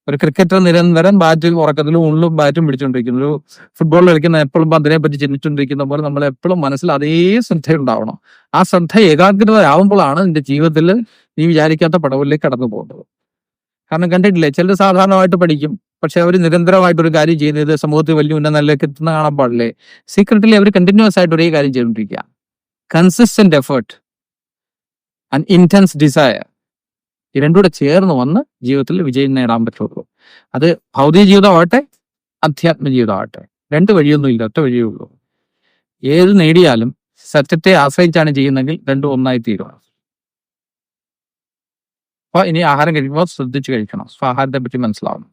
ഒരു ക്രിക്കറ്റർ നിരന്തരം ബാറ്റും ഉറക്കത്തിലും ഉള്ളും ബാറ്റും പിടിച്ചുകൊണ്ടിരിക്കുന്നു. ഒരു ഫുട്ബോൾ കളിക്കുന്ന എപ്പോഴും അതിനെ പറ്റി ചിന്തിച്ചുകൊണ്ടിരിക്കുന്ന പോലെ നമ്മൾ എപ്പോഴും മനസ്സിൽ അതേ ശ്രദ്ധ ഉണ്ടാവണം. ആ ശ്രദ്ധ ഏകാഗ്രത ആവുമ്പോഴാണ് നിന്റെ ജീവിതത്തിൽ നീ വിചാരിക്കാത്ത പടവിലേക്ക് കടന്നു പോകുന്നത്. കാരണം കണ്ടിട്ടില്ലേ, ചിലർ സാധാരണമായിട്ട് പഠിക്കും, പക്ഷെ അവർ നിരന്തരമായിട്ട് ഒരു കാര്യം ചെയ്യുന്നത് സമൂഹത്തിൽ വലിയ ഉന്നതങ്ങളിലേക്ക് എത്തുന്ന കാണാൻ പാടില്ലേ. സീക്രട്ടിലി അവർ കണ്ടിന്യൂസ് ആയിട്ട് ഒരേ കാര്യം ചെയ്തുകൊണ്ടിരിക്കുക. Consistent effort and intense desire, ഈ രണ്ടും കൂടെ ചേർന്ന് വന്ന് ജീവിതത്തിൽ വിജയം നേടാൻ പറ്റുള്ളൂ. അത് ഭൗതിക ജീവിതമാവട്ടെ അധ്യാത്മ ജീവിതമാവട്ടെ, 2 വഴിയൊന്നും ഇല്ല, ഒറ്റ വഴിയേ ഉള്ളൂ. ഏത് നേടിയാലും സത്യത്തെ ആശ്രയിച്ചാണ് ചെയ്യുന്നതെങ്കിൽ രണ്ടും ഒന്നായി തീരും. അപ്പൊ ഇനി ആഹാരം കഴിക്കുമ്പോൾ ശ്രദ്ധിച്ച് കഴിക്കണം. അപ്പൊ ആഹാരത്തെ പറ്റി മനസ്സിലാവണം.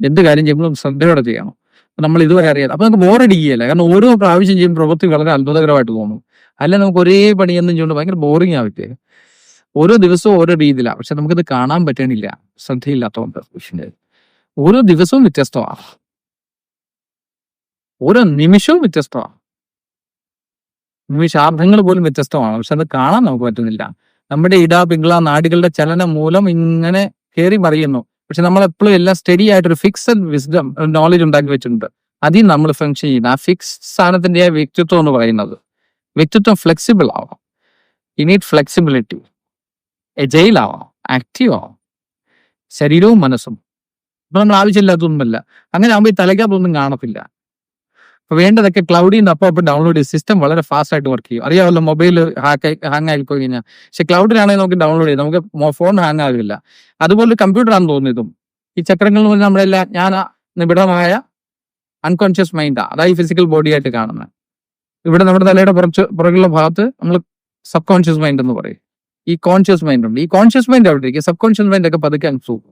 എന്ത് കാര്യം ചെയ്യുമ്പോഴും ശ്രദ്ധയോടെ ചെയ്യണം. നമ്മൾ ഇതുവരെ അറിയാം. അപ്പൊ നമുക്ക് ബോറടിക്കുകയല്ല. കാരണം ഓരോ പ്രാവശ്യം ചെയ്യുമ്പോൾ പ്രവൃത്തി വളരെ അത്ഭുതകരമായിട്ട് തോന്നും. അല്ല നമുക്ക് ഒരേ പണിയൊന്നും ചെയ്യുമ്പോൾ ഭയങ്കര ബോറിംഗ് ആവില്ലേ. ഓരോ ദിവസവും ഓരോ രീതിയിലാണ്, പക്ഷെ നമുക്കത് കാണാൻ പറ്റണില്ല, ശ്രദ്ധയില്ലാത്തതുകൊണ്ട്. ഓരോ ദിവസവും വ്യത്യസ്തമാണ്, ഓരോ നിമിഷവും വ്യത്യസ്തമാണ്, നിമിഷാർദ്ധങ്ങൾ പോലും വ്യത്യസ്തമാണ്. പക്ഷെ അത് കാണാൻ നമുക്ക് പറ്റുന്നില്ല. നമ്മുടെ പിങ്കള നാടികളുടെ ചലനം മൂലം ഇങ്ങനെ കയറി മറിയുന്നു. പക്ഷെ നമ്മളെപ്പോഴും എല്ലാം സ്റ്റഡി ആയിട്ടൊരു ഫിക്സഡ് വിസ്ഡം നോളജ് ഉണ്ടാക്കി വെച്ചിട്ടുണ്ട്. അതിൽ നമ്മൾ ഫങ്ഷൻ ചെയ്യുന്ന ആ ഫിക്സ്ഡ് സ്ഥാനത്തിന്റെ വ്യക്തിത്വം എന്ന് പറയുന്നത്. വ്യക്തിത്വം ഫ്ലെക്സിബിൾ ആവാം. You need flexibility. എജൈൽ ആവാം, ആക്റ്റീവ് ആവാം, ശരീരവും മനസ്സും. അപ്പൊ നമ്മൾ ആവശ്യമില്ലാത്തൊന്നുമല്ല. അങ്ങനെ ആകുമ്പോൾ ഈ തലയ്ക്കകത്തൊന്നും കാണത്തില്ല. അപ്പൊ വേണ്ടതൊക്കെ ക്ലൗഡിൽ നിന്ന് അപ്പം ഡൗൺലോഡ് ചെയ്ത് സിസ്റ്റം വളരെ ഫാസ്റ്റ് ആയിട്ട് വർക്ക് ചെയ്യും. അറിയാമല്ലോ, മൊബൈൽ ഹാങ് ആയിപ്പോയി കഴിഞ്ഞാൽ. പക്ഷെ ക്ലൗഡിലാണെങ്കിൽ നമുക്ക് ഡൗൺലോഡ് ചെയ്ത് നമുക്ക് ഫോൺ ഹാങ് ആകില്ല. അതുപോലെ കമ്പ്യൂട്ടർ ആണെന്ന് തോന്നിയതും ഈ ചക്രങ്ങളിൽ നിന്ന് നമ്മളെല്ലാം ഞാൻ നിബിഡമായ അൺകോൺഷ്യസ് മൈൻഡാണ്, അതായത് ഫിസിക്കൽ ബോഡി ആയിട്ട് കാണുന്നത്. ഇവിടെ നമ്മുടെ തലയുടെ പുറകുള്ള ഭാഗത്ത് നമ്മൾ സബ് കോൺഷ്യസ് മൈൻഡ് എന്ന് പറയും. ഈ കോൺഷ്യസ് മൈൻഡ് ഉണ്ട്. ഈ കോൺഷ്യസ് മൈൻഡ് അവിടെ ഇരിക്കും, സബ് കോൺഷ്യസ് മൈൻഡ് ഒക്കെ പതുക്കെ പോകും.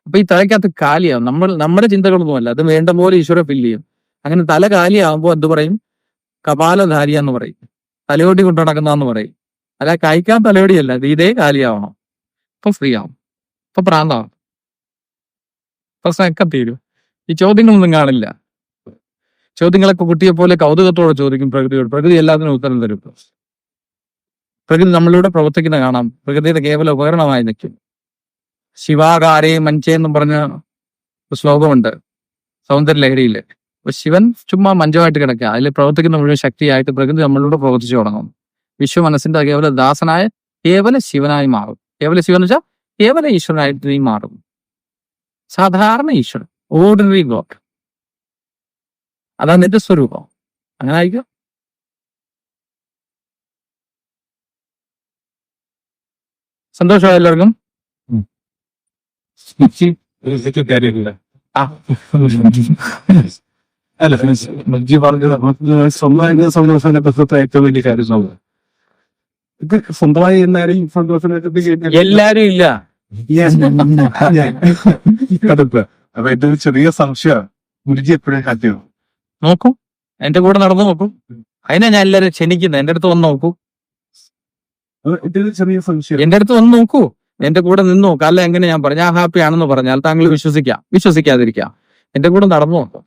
അപ്പൊ ഈ തലയ്ക്കകത്ത് കാലിയാവും. നമ്മുടെ ചിന്തകളൊന്നുമല്ല, അത് വേണ്ട പോലെ ഈശ്വര ഫില്ല് ചെയ്യും. അങ്ങനെ തല കാലിയാവുമ്പോൾ എന്ത് പറയും? കപാലധാരിയ എന്ന് പറയും, തലയോടി കൊണ്ടു നടക്കുന്നതെന്ന് പറയും. അല്ല, കഴിക്കാൻ തലയോടിയല്ല, ഇതേ കാലിയാവണം. ഇപ്പൊ ഫ്രീ ആവും, ഇപ്പൊ പ്രാന്താവും, പ്രശ്നമൊക്കെ തീരും. ഈ ചോദ്യങ്ങളൊന്നും കാണില്ല. ചോദ്യങ്ങളൊക്കെ കുട്ടിയെ പോലെ കൗതുകത്തോടെ ചോദിക്കും പ്രകൃതിയോട്. പ്രകൃതി എല്ലാത്തിനും ഉത്തരം തരും. പ്രകൃതി നമ്മളിലൂടെ പ്രവർത്തിക്കുന്ന കാണാം. പ്രകൃതിയുടെ കേവല ഉപകരണമായി നിൽക്കും. ശിവാകാരേ മഞ്ചേ എന്നും പറഞ്ഞ ഒരു ശ്ലോകമുണ്ട് സൗന്ദര്യലഹരിയില്. അപ്പൊ ശിവൻ ചുമ്മാ മഞ്ചമായിട്ട് കിടക്കുക, അതിൽ പ്രവർത്തിക്കുന്ന മുഴുവൻ ശക്തിയായിട്ട് പ്രകൃതി നമ്മളിലൂടെ പ്രവർത്തിച്ചു തുടങ്ങും. വിശ്വ മനസ്സിന്റെ കേവല ദാസനായ കേവല ശിവനായി മാറും. കേവല ശിവൻ എന്ന് വെച്ചാൽ കേവല ഈശ്വരനായിട്ട് നീ മാറും. സാധാരണ ഈശ്വരൻ, ഓർഡിനറി ഗോഡ്. അതാണ് നിന്റെ സ്വരൂപം. അങ്ങനെ ആയിരിക്കും. സന്തോഷമായി എല്ലാവർക്കും. കാര്യമില്ല. ആ. അല്ല, മഞ്ജി പറഞ്ഞത് നമുക്ക് സ്വന്തമായിട്ട് സന്തോഷത്തിന്റെ പ്രശ്നത്തെ ഏറ്റവും വലിയ കാര്യം ഇത് സ്വന്തമായി എല്ലാവരും സന്തോഷമായിട്ട് എല്ലാരും ഇല്ല. കടുപ്പ്. അപ്പൊ എന്റെ ഒരു ചെറിയ സംശയം, ഗുരുജി എപ്പോഴും ഹാപ്പിയോ? നോക്കൂ, എന്റെ കൂടെ നടന്നു നോക്കൂ. അതിനാ ഞാൻ എല്ലാരും ക്ഷണിക്കുന്നത്. എന്റെ അടുത്ത് വന്ന് നോക്കൂ, എന്റെ ഒരു ചെറിയ സംശയം. എന്റെ അടുത്ത് വന്ന് നോക്കൂ, എന്റെ കൂടെ നിന്ന് നോക്കുക. അല്ല, എങ്ങനെ ഞാൻ പറഞ്ഞു ഞാൻ ഹാപ്പി ആണെന്ന് പറഞ്ഞാൽ താങ്കൾ വിശ്വസിക്കാതിരിക്കാം. എന്റെ കൂടെ നടന്നു നോക്കാം.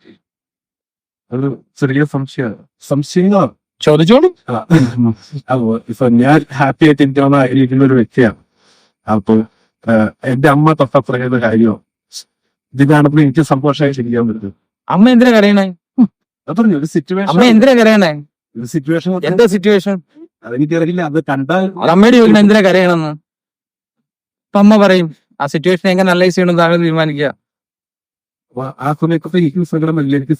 ഒരു ചെറിയ സംശയങ്ങളാണ്. ചോദിച്ചോളൂ. അപ്പൊ ഇപ്പൊ ഞാൻ ഹാപ്പി ആയിട്ട് ഇരിക്കുന്ന ഒരു വ്യക്തിയാണ്. അപ്പൊ എന്റെ അമ്മ തൊട്ട പറയുന്ന കാര്യമോ ഇത് കാണുമ്പോൾ എനിക്ക് സന്തോഷമായിട്ട് ഇരിക്കാൻ പറ്റും. അമ്മ എന്തിനാ കരയണേ? പറഞ്ഞു ഒരു അമ്മ എന്തിനാ കരയണേ? സിറ്റുവേഷൻ എന്താ സിറ്റുവേഷൻ? അതെനിക്ക് അറിയില്ല. അത് കണ്ടാൽ അത് അമ്മയോട് ചോദിക്കണം എന്തിനാ കരയണമെന്ന്. അപ്പൊ അമ്മ പറയും ആ സിറ്റുവേഷൻ എങ്ങനെ അനലൈസ് ചെയ്യണം താങ്കൾ തീരുമാനിക്കുക. ആ സമയത്തൊക്കെ എനിക്ക് സങ്കടമില്ല. എനിക്ക്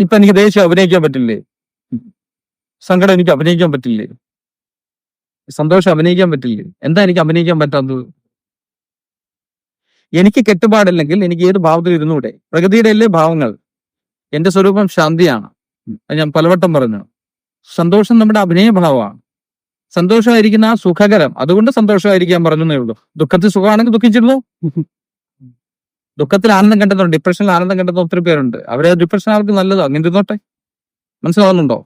ഇപ്പൊ എനിക്ക് ദേഷ്യം അഭിനയിക്കാൻ പറ്റില്ലേ? സങ്കടം എനിക്ക് അഭിനയിക്കാൻ പറ്റില്ലേ? സന്തോഷം അഭിനയിക്കാൻ പറ്റില്ലേ? എന്താ എനിക്ക് അഭിനയിക്കാൻ പറ്റാത്തത്? എനിക്ക് കെട്ടുപാടില്ലെങ്കിൽ എനിക്ക് ഏത് ഭാവത്തിൽ ഇരുന്നൂടെ? പ്രകൃതിയുടെ അല്ലേ ഭാവങ്ങൾ. എന്റെ സ്വരൂപം ശാന്തിയാണ്. അത് ഞാൻ പലവട്ടം പറഞ്ഞു. സന്തോഷം നമ്മുടെ അഭിനയഭാവമാണ്. സന്തോഷമായിരിക്കുന്ന ആ സുഖകരം, അതുകൊണ്ട് സന്തോഷമായിരിക്കാൻ പറഞ്ഞേ ഉള്ളൂ. ദുഃഖത്തിൽ സുഖമാണെങ്കിൽ ദുഃഖിച്ചിരുന്നു. ദുഃഖത്തിൽ ആനന്ദം കണ്ടെത്തുന്നുണ്ട്, ഡിപ്രഷനിൽ ആനന്ദം കണ്ടെത്തുന്ന ഒത്തിരി പേരുണ്ട്. അവരെ ഡിപ്രഷൻ അവർക്ക് നല്ലതോ, അങ്ങനെ ഇരുന്നോട്ടെ. മനസ്സിലാവുന്നുണ്ടോ?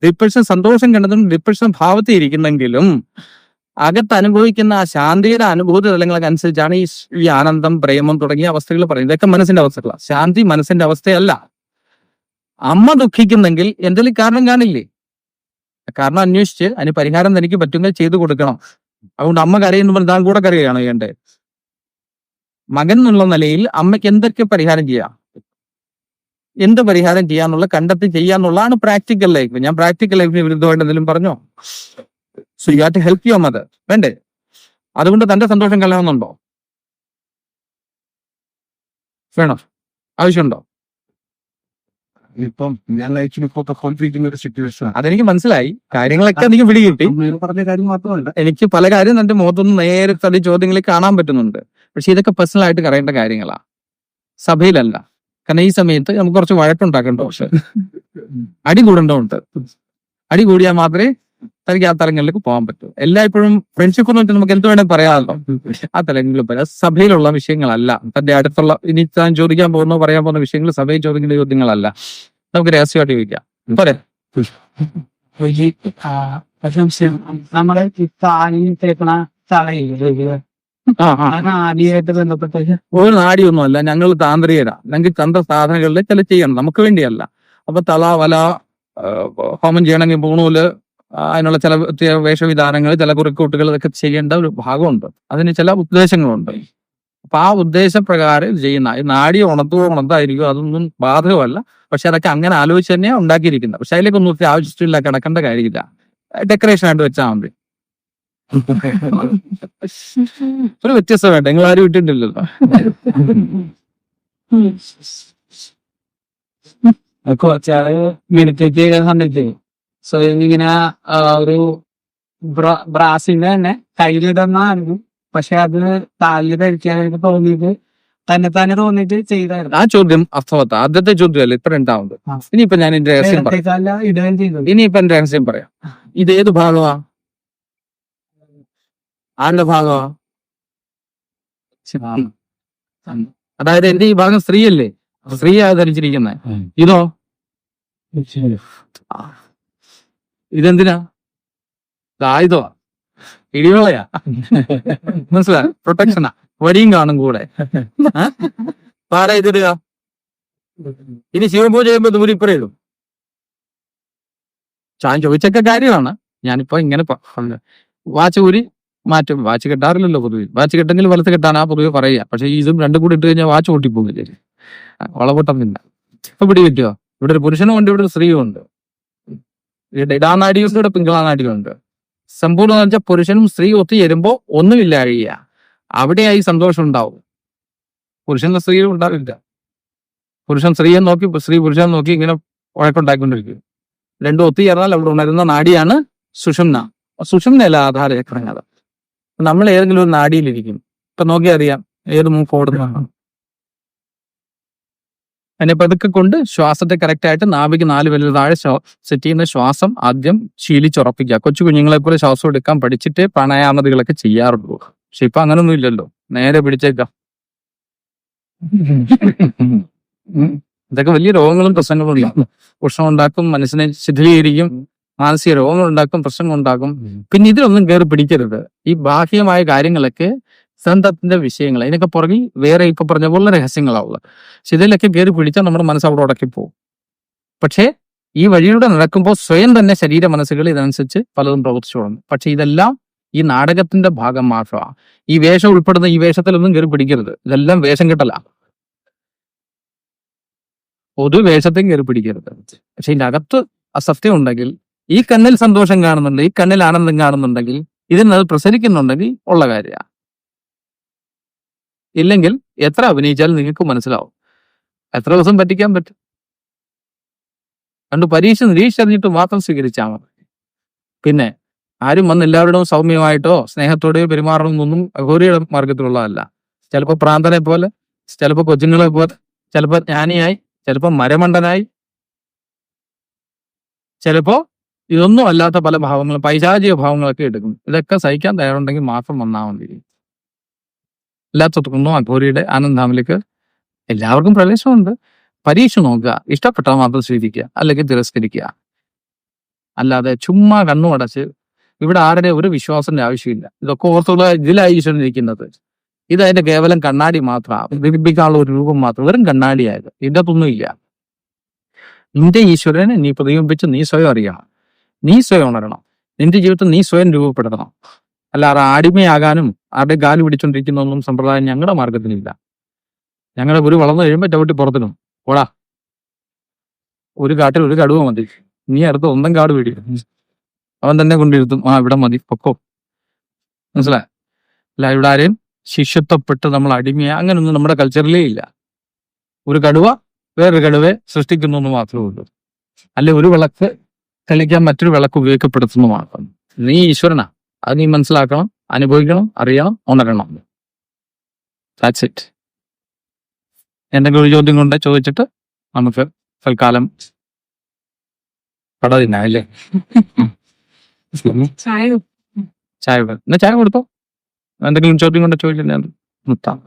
ഡിപ്രഷൻ സന്തോഷം കണ്ടെത്തുന്ന ഡിപ്രഷൻ ഭാവത്തിൽ ഇരിക്കുന്നെങ്കിലും അകത്ത് അനുഭവിക്കുന്ന ആ ശാന്തിയുടെ അനുഭൂതി തലങ്ങളൊക്കെ അനുസരിച്ചാണ് ഈ ആനന്ദം, പ്രേമം തുടങ്ങിയ അവസ്ഥകൾ പറയുന്നത്. ഇതൊക്കെ മനസ്സിന്റെ അവസ്ഥകളാണ്. ശാന്തി മനസ്സിന്റെ അവസ്ഥയല്ല. അമ്മ ദുഃഖിക്കുന്നെങ്കിൽ എന്തെങ്കിലും കാരണം കാണില്ലേ? കാരണം അന്വേഷിച്ച് അതിന് പരിഹാരം തനിക്ക് പറ്റുമെങ്കിൽ ചെയ്തു കൊടുക്കണം. അതുകൊണ്ട് അമ്മ കരയുന്ന താൻ കൂടെ കരയുകയാണ് ചെയ്യേണ്ടത്. മകൻ എന്നുള്ള നിലയിൽ അമ്മയ്ക്ക് എന്തൊക്കെ പരിഹാരം ചെയ്യാം, എന്ത് പരിഹാരം ചെയ്യാന്നുള്ള കണ്ടെത്തി ചെയ്യാന്നുള്ളതാണ് പ്രാക്ടിക്കൽ ലൈഫ്. ഞാൻ പ്രാക്ടിക്കൽ ലൈഫിന് വിരുദ്ധമായിട്ട് എന്തെങ്കിലും പറഞ്ഞോ? So you have to help your mother. വേണ്ടേ? അതുകൊണ്ട് തന്റെ സന്തോഷം കളയാവുന്നുണ്ടോ? വേണോ? ആവശ്യമുണ്ടോ? ഇപ്പം ഞാൻ ലൈഫിൽ ഇപ്പൊ കൊണ്ടിരിക്കുന്ന ഒരു സിറ്റുവേഷൻ അതെനിക്ക് മനസ്സിലായി. കാര്യങ്ങളൊക്കെ എനിക്ക് പിടികിട്ടി. പറഞ്ഞ കാര്യം മാത്രമല്ല, എനിക്ക് പല കാര്യം തന്റെ മുഖത്തൊന്നും നേരെ തന്റെ ചോദ്യങ്ങളിൽ കാണാൻ പറ്റുന്നുണ്ട്. പക്ഷെ ഇതൊക്കെ പേഴ്സണൽ ആയിട്ട് പറയേണ്ട കാര്യങ്ങളാ, സഭയിലല്ല. കാരണം ഈ സമയത്ത് നമുക്ക് കുറച്ച് വഴക്കുണ്ടാക്കണ്ടോ? പക്ഷെ അടി കൂടേണ്ടതുണ്ട്. അടി കൂടിയാൽ മാത്രമേ തനിക്ക് ആ തലങ്ങളിലേക്ക് പോകാൻ പറ്റൂ. എല്ലായ്പ്പോഴും ഫ്രണ്ട്ഷിപ്പ് എന്ന് വെച്ചാൽ നമുക്ക് എന്ത് വേണമെങ്കിൽ പറയാമല്ലോ. ആ തലങ്ങളിൽ പറയാം. സഭയിലുള്ള വിഷയങ്ങളല്ല, തന്റെ അടുത്തുള്ള ഇനി താൻ ചോദിക്കാൻ പോകുന്ന പറയാൻ പോകുന്ന വിഷയങ്ങൾ സഭയിൽ ചോദിക്കുന്ന ചോദ്യങ്ങളല്ല. നമുക്ക് രഹസ്യമായിട്ട് ചോദിക്കാം. പോരെ? നമ്മളെ തേക്കണ തലയില് ആദ്യമായിട്ട് ബന്ധപ്പെട്ട ഒരു നാടിയൊന്നുമല്ല. ഞങ്ങൾ താന്ത്രികരാ. ഞങ്ങൾക്ക് തന്ത്ര സാധനങ്ങളിൽ ചില ചെയ്യണം, നമുക്ക് വേണ്ടിയല്ല. അപ്പൊ തല വല ഹോമം ചെയ്യണമെങ്കിൽ പൂണൂല്, അതിനുള്ള ചില വേഷവിധാനങ്ങൾ, ചില കുറിക്കൂട്ടുകൾ, ഇതൊക്കെ ചെയ്യേണ്ട ഒരു ഭാഗമുണ്ട്. അതിന് ചില ഉദ്ദേശങ്ങളുണ്ട്. അപ്പൊ ആ ഉദ്ദേശപ്രകാരം ഇത് ചെയ്യുന്ന ഈ നാടി ഉണർത്തായിരിക്കും, അതൊന്നും ബാധകമല്ല. പക്ഷെ അതൊക്കെ അങ്ങനെ ആലോചിച്ച് തന്നെയാണ് ഉണ്ടാക്കിയിരിക്കുന്നത്. പക്ഷെ അതിലേക്കൊന്നും ഒത്തിരി ആവശ്യമില്ല, കിടക്കേണ്ട കാര്യമില്ല. ഡെക്കറേഷൻ ആയിട്ട് വെച്ചാൽ മതി. ഒരു വ്യത്യസ്തം വേണ്ട. നിങ്ങൾ ആരും ഇട്ടിട്ടില്ലല്ലോ. കുറച്ചാള് മെഡിറ്റേറ്റ് ചെയ്യുന്ന സമയത്ത് സ്വയം ഇങ്ങനെ ഒരു ബ്രാസിന്റെ തന്നെ കയ്യിലിടുന്നായിരുന്നു. പക്ഷെ അത് താലിൽ ധരിക്കാനായിട്ട് തോന്നിയിട്ട് തന്നെ തോന്നിയിട്ട് ചെയ്തായിരുന്നു. ആ ചോദ്യം അർത്ഥവത്ത. ആദ്യത്തെ ചോദ്യമല്ല ഇപ്പൊ രണ്ടാമത്. ഇനിയിപ്പൊ ഞാൻ എന്റെ രഹസ്യം പറയാം. ഇടുകയും ചെയ്തു. ഇനിയിപ്പൊ എന്റെ രഹസ്യം പറയാം. ഇത് ഏത് ഭാഗമാ? ആരുടെ ഭാഗമാ? അതായത് എന്റെ ഈ ഭാഗം സ്ത്രീയല്ലേ? സ്ത്രീയാ ധരിച്ചിരിക്കുന്നത്. ഇതോ? ഇതെന്തിനാ? ആയുധോ? ഇടിവളയാ? മനസ്സിലായി? പ്രൊട്ടക്ഷനാ. വടിയും കാണും കൂടെ. പാരാ ഇതിടുക. ഇനി ശിവപൂജ ചെയ്യുമ്പോ ദൂരിപ്പറയിടും. ഞാൻ ചോദിച്ചൊക്കെ കാര്യമാണ്. ഞാനിപ്പോ ഇങ്ങനെ പറഞ്ഞു. വാച്ച് ഊരി മാറ്റും. വാച്ച് കെട്ടാറില്ലല്ലോ പൊതുവെ. വാച്ച് കെട്ടെങ്കിൽ വലത്ത് കെട്ടാനാ പൊതുവെ പറയുക. പക്ഷെ ഇതും രണ്ടും കൂടി ഇട്ട് കഴിഞ്ഞാൽ വാച്ച് പൊട്ടിപ്പോകില്ലേ, വളപൊട്ടമില്ല. ഇപ്പൊ പിടി പറ്റുമോ? ഇവിടെ ഒരു പുരുഷനും ഉണ്ട്, ഇവിടെ ഒരു സ്ത്രീയും ഉണ്ട്. ഇവിടെ ഇടാനാടിയുണ്ട്, ഇവിടെ പിങ്കളാനാടിയുണ്ട്. സമ്പൂർണ്ണം എന്ന് വെച്ചാൽ പുരുഷനും സ്ത്രീയും ഒത്തുചേരുമ്പോ ഒന്നുമില്ല അഴിയുക. അവിടെയായി സന്തോഷം ഉണ്ടാവും. പുരുഷനും സ്ത്രീയും ഉണ്ടാവില്ല. പുരുഷൻ സ്ത്രീയെ നോക്കി, സ്ത്രീ പുരുഷനെ നോക്കി ഇങ്ങനെ വഴക്കുണ്ടാക്കിക്കൊണ്ടിരിക്കും. രണ്ടും ഒത്തുചേർന്നാൽ അവിടെ ഉണരുന്ന നാടിയാണ് സുഷുമ്ന. സുഷുമ്നയല്ല ആധാരചക്രങ്ങൾ. നമ്മൾ ഏതെങ്കിലും ഒരു നാടിയിലിരിക്കും. ഇപ്പൊ നോക്കിയാൽ അറിയാം ഏത് മൂക്ക് ഓടുന്നതാണ്. അതിനെ പതുക്കെ കൊണ്ട് ശ്വാസത്തെ കറക്റ്റായിട്ട് നാഭിക്ക് 4 വിരൽ താഴെ സെറ്റ് ചെയ്യുന്ന ശ്വാസം ആദ്യം ശീലിച്ചുറപ്പിക്കുക. കൊച്ചു കുഞ്ഞുങ്ങളെ പോലെ ശ്വാസം എടുക്കാൻ പഠിച്ചിട്ടേ പ്രാണായാമതികളൊക്കെ ചെയ്യാറുള്ളൂ. പക്ഷെ ഇപ്പൊ അങ്ങനൊന്നും ഇല്ലല്ലോ, നേരെ പിടിച്ചേക്കാം. ഇതൊക്കെ വലിയ രോഗങ്ങളും പ്രശ്നങ്ങളും ഉണ്ടാക്കും. ഉഷ്ണം ഉണ്ടാക്കും, മനസ്സിനെ ശിഥിലീകരിക്കും, മാനസിക രോഗങ്ങൾ ഉണ്ടാക്കും, പ്രശ്നങ്ങൾ ഉണ്ടാക്കും. പിന്നെ ഇതിലൊന്നും കയറി പിടിക്കരുത്. ഈ ബാഹ്യമായ കാര്യങ്ങളൊക്കെ സന്തത്തിന്റെ വിഷയങ്ങൾ, അതിനൊക്കെ പുറകിൽ വേറെ ഇപ്പൊ പറഞ്ഞ പോലെ രഹസ്യങ്ങളാവുക. പക്ഷെ ഇതിലൊക്കെ കയറി പിടിച്ചാൽ നമ്മുടെ മനസ്സ് അവിടെ ഉടക്കിപ്പോവും. പക്ഷേ ഈ വഴിയിലൂടെ നടക്കുമ്പോൾ സ്വയം തന്നെ ശരീര മനസ്സുകൾ ഇതനുസരിച്ച് പലതും പ്രവർത്തിച്ചു തുടങ്ങും. പക്ഷെ ഇതെല്ലാം ഈ നാടകത്തിന്റെ ഭാഗം മാത്രമാണ്. ഈ വേഷം ഉൾപ്പെടുന്ന ഈ വേഷത്തിലൊന്നും കയറി പിടിക്കരുത്. ഇതെല്ലാം വേഷം കെട്ടല. പൊതു വേഷത്തെയും കയറി പിടിക്കരുത്. പക്ഷെ ഇതിന്റെ അകത്ത് അസത്യം ഉണ്ടെങ്കിൽ, ഈ കണ്ണിൽ സന്തോഷം കാണുന്നുണ്ട്, ഈ കണ്ണിൽ ആനന്ദം കാണുന്നുണ്ടെങ്കിൽ, ഇതിനത് പ്രസരിക്കുന്നുണ്ടെങ്കിൽ ഉള്ള കാര്യമാണ്. ഇല്ലെങ്കിൽ എത്ര അഭിനയിച്ചാലും നിങ്ങൾക്ക് മനസ്സിലാവും. എത്ര ദിവസം പറ്റിക്കാൻ പറ്റും? കണ്ട് പരീക്ഷ നിരീക്ഷിച്ചറിഞ്ഞിട്ട് മാത്രം സ്വീകരിച്ചാൽ മതി. പിന്നെ ആരും വന്ന് എല്ലാവരുടെയും സൗമ്യമായിട്ടോ സ്നേഹത്തോടെയോ പെരുമാറണമെന്നൊന്നും അഘോരിയുടെ മാർഗത്തിലുള്ളതല്ല. ചിലപ്പോൾ പ്രാന്തനെ പോലെ, ചിലപ്പോൾ കൊച്ചുങ്ങളെ പോലെ, ചിലപ്പോൾ ജ്ഞാനിയായി, ചിലപ്പോൾ മരമണ്ടനായി, ചിലപ്പോ ഇതൊന്നും അല്ലാത്ത പല ഭാവങ്ങളും, പൈശാചിക ഭാവങ്ങളൊക്കെ എടുക്കും. ഇതൊക്കെ സഹിക്കാൻ തയ്യാറുണ്ടെങ്കിൽ മാത്രം വന്നാൽ മതി. അല്ലാത്തതൊന്നും അഘോരിയുടെ ആനന്ദാമിലേക്ക് എല്ലാവർക്കും പ്രവേശനമുണ്ട്. പരീക്ഷ നോക്കുക, ഇഷ്ടപ്പെട്ടാൽ മാത്രം സ്വീകരിക്കുക, അല്ലെങ്കിൽ തിരസ്കരിക്കുക. അല്ലാതെ ചുമ്മാ കണ്ണും അടച്ച് ഇവിടെ ആരുടെ ഒരു വിശ്വാസത്തിന്റെ ആവശ്യമില്ല. ഇതൊക്കെ ഓർത്തുള്ള ഇതിലായി ഈശ്വരൻ ഇരിക്കുന്നത്. ഇതതിന്റെ കേവലം കണ്ണാടി മാത്രമാണ്, പ്രതിബിംബിക്കാനുള്ള ഒരു രൂപം മാത്രം, വെറും കണ്ണാടിയായത്. ഇതിൻ്റെ അകത്തൊന്നുമില്ല. നിന്റെ ഈശ്വരനെ നീ പ്രതിബിംബിച്ച് നീ സ്വയം അറിയണം, നീ സ്വയം ഉണരണം, നിന്റെ ജീവിതത്തിൽ നീ സ്വയം രൂപപ്പെടുത്തണം. അല്ലാതെ അടിമയാകാനും ആരുടെ കാല് പിടിച്ചോണ്ടിരിക്കുന്നൊന്നും സമ്പ്രദായം ഞങ്ങളുടെ മാർഗത്തിലില്ല. ഞങ്ങളുടെ ഒരു വളർന്നു കഴിയുമ്പോൾ ചവിട്ടി പുറത്തിനും ഓടാ. ഒരു കാട്ടിൽ ഒരു കടുവ മതി, നീ അടുത്ത് ഒന്നും കാട് പിടിക്കും, അവൻ തന്നെ കൊണ്ടിരുത്തും. ഇവിടെ മതി, പൊക്കോ. മനസ്സിലായി? അല്ല, ഇവിടെ ആരെയും ശിഷ്യത്വപ്പെട്ട് നമ്മൾ അടിമയാ അങ്ങനൊന്നും നമ്മുടെ കൾച്ചറിലേ ഇല്ല. ഒരു കടുവ വേറൊരു കടുവയെ സൃഷ്ടിക്കുന്നു എന്ന് മാത്രമേ ഉള്ളൂ. അല്ലെ ഒരു വിളക്ക് തെളിക്കാൻ മറ്റൊരു വിളക്ക് ഉപയോഗപ്പെടുത്തുന്നു മാത്രം. നീ ഈശ്വരനാ, അത് നീ മനസ്സിലാക്കണം, അനുഭവിക്കണം, അറിയണം, ഉണരണം. That's it. എന്തെങ്കിലും ഒരു ചോദ്യം കൊണ്ട് ചോദിച്ചിട്ട് നമുക്ക് തൽക്കാലം പട തിന്നാല്ലേ? ചായ എന്നാ ചായ കൊടുത്തോ. എന്തെങ്കിലും ചോദ്യം കൊണ്ട് ചോദിച്ചിട്ട് നിർത്താം.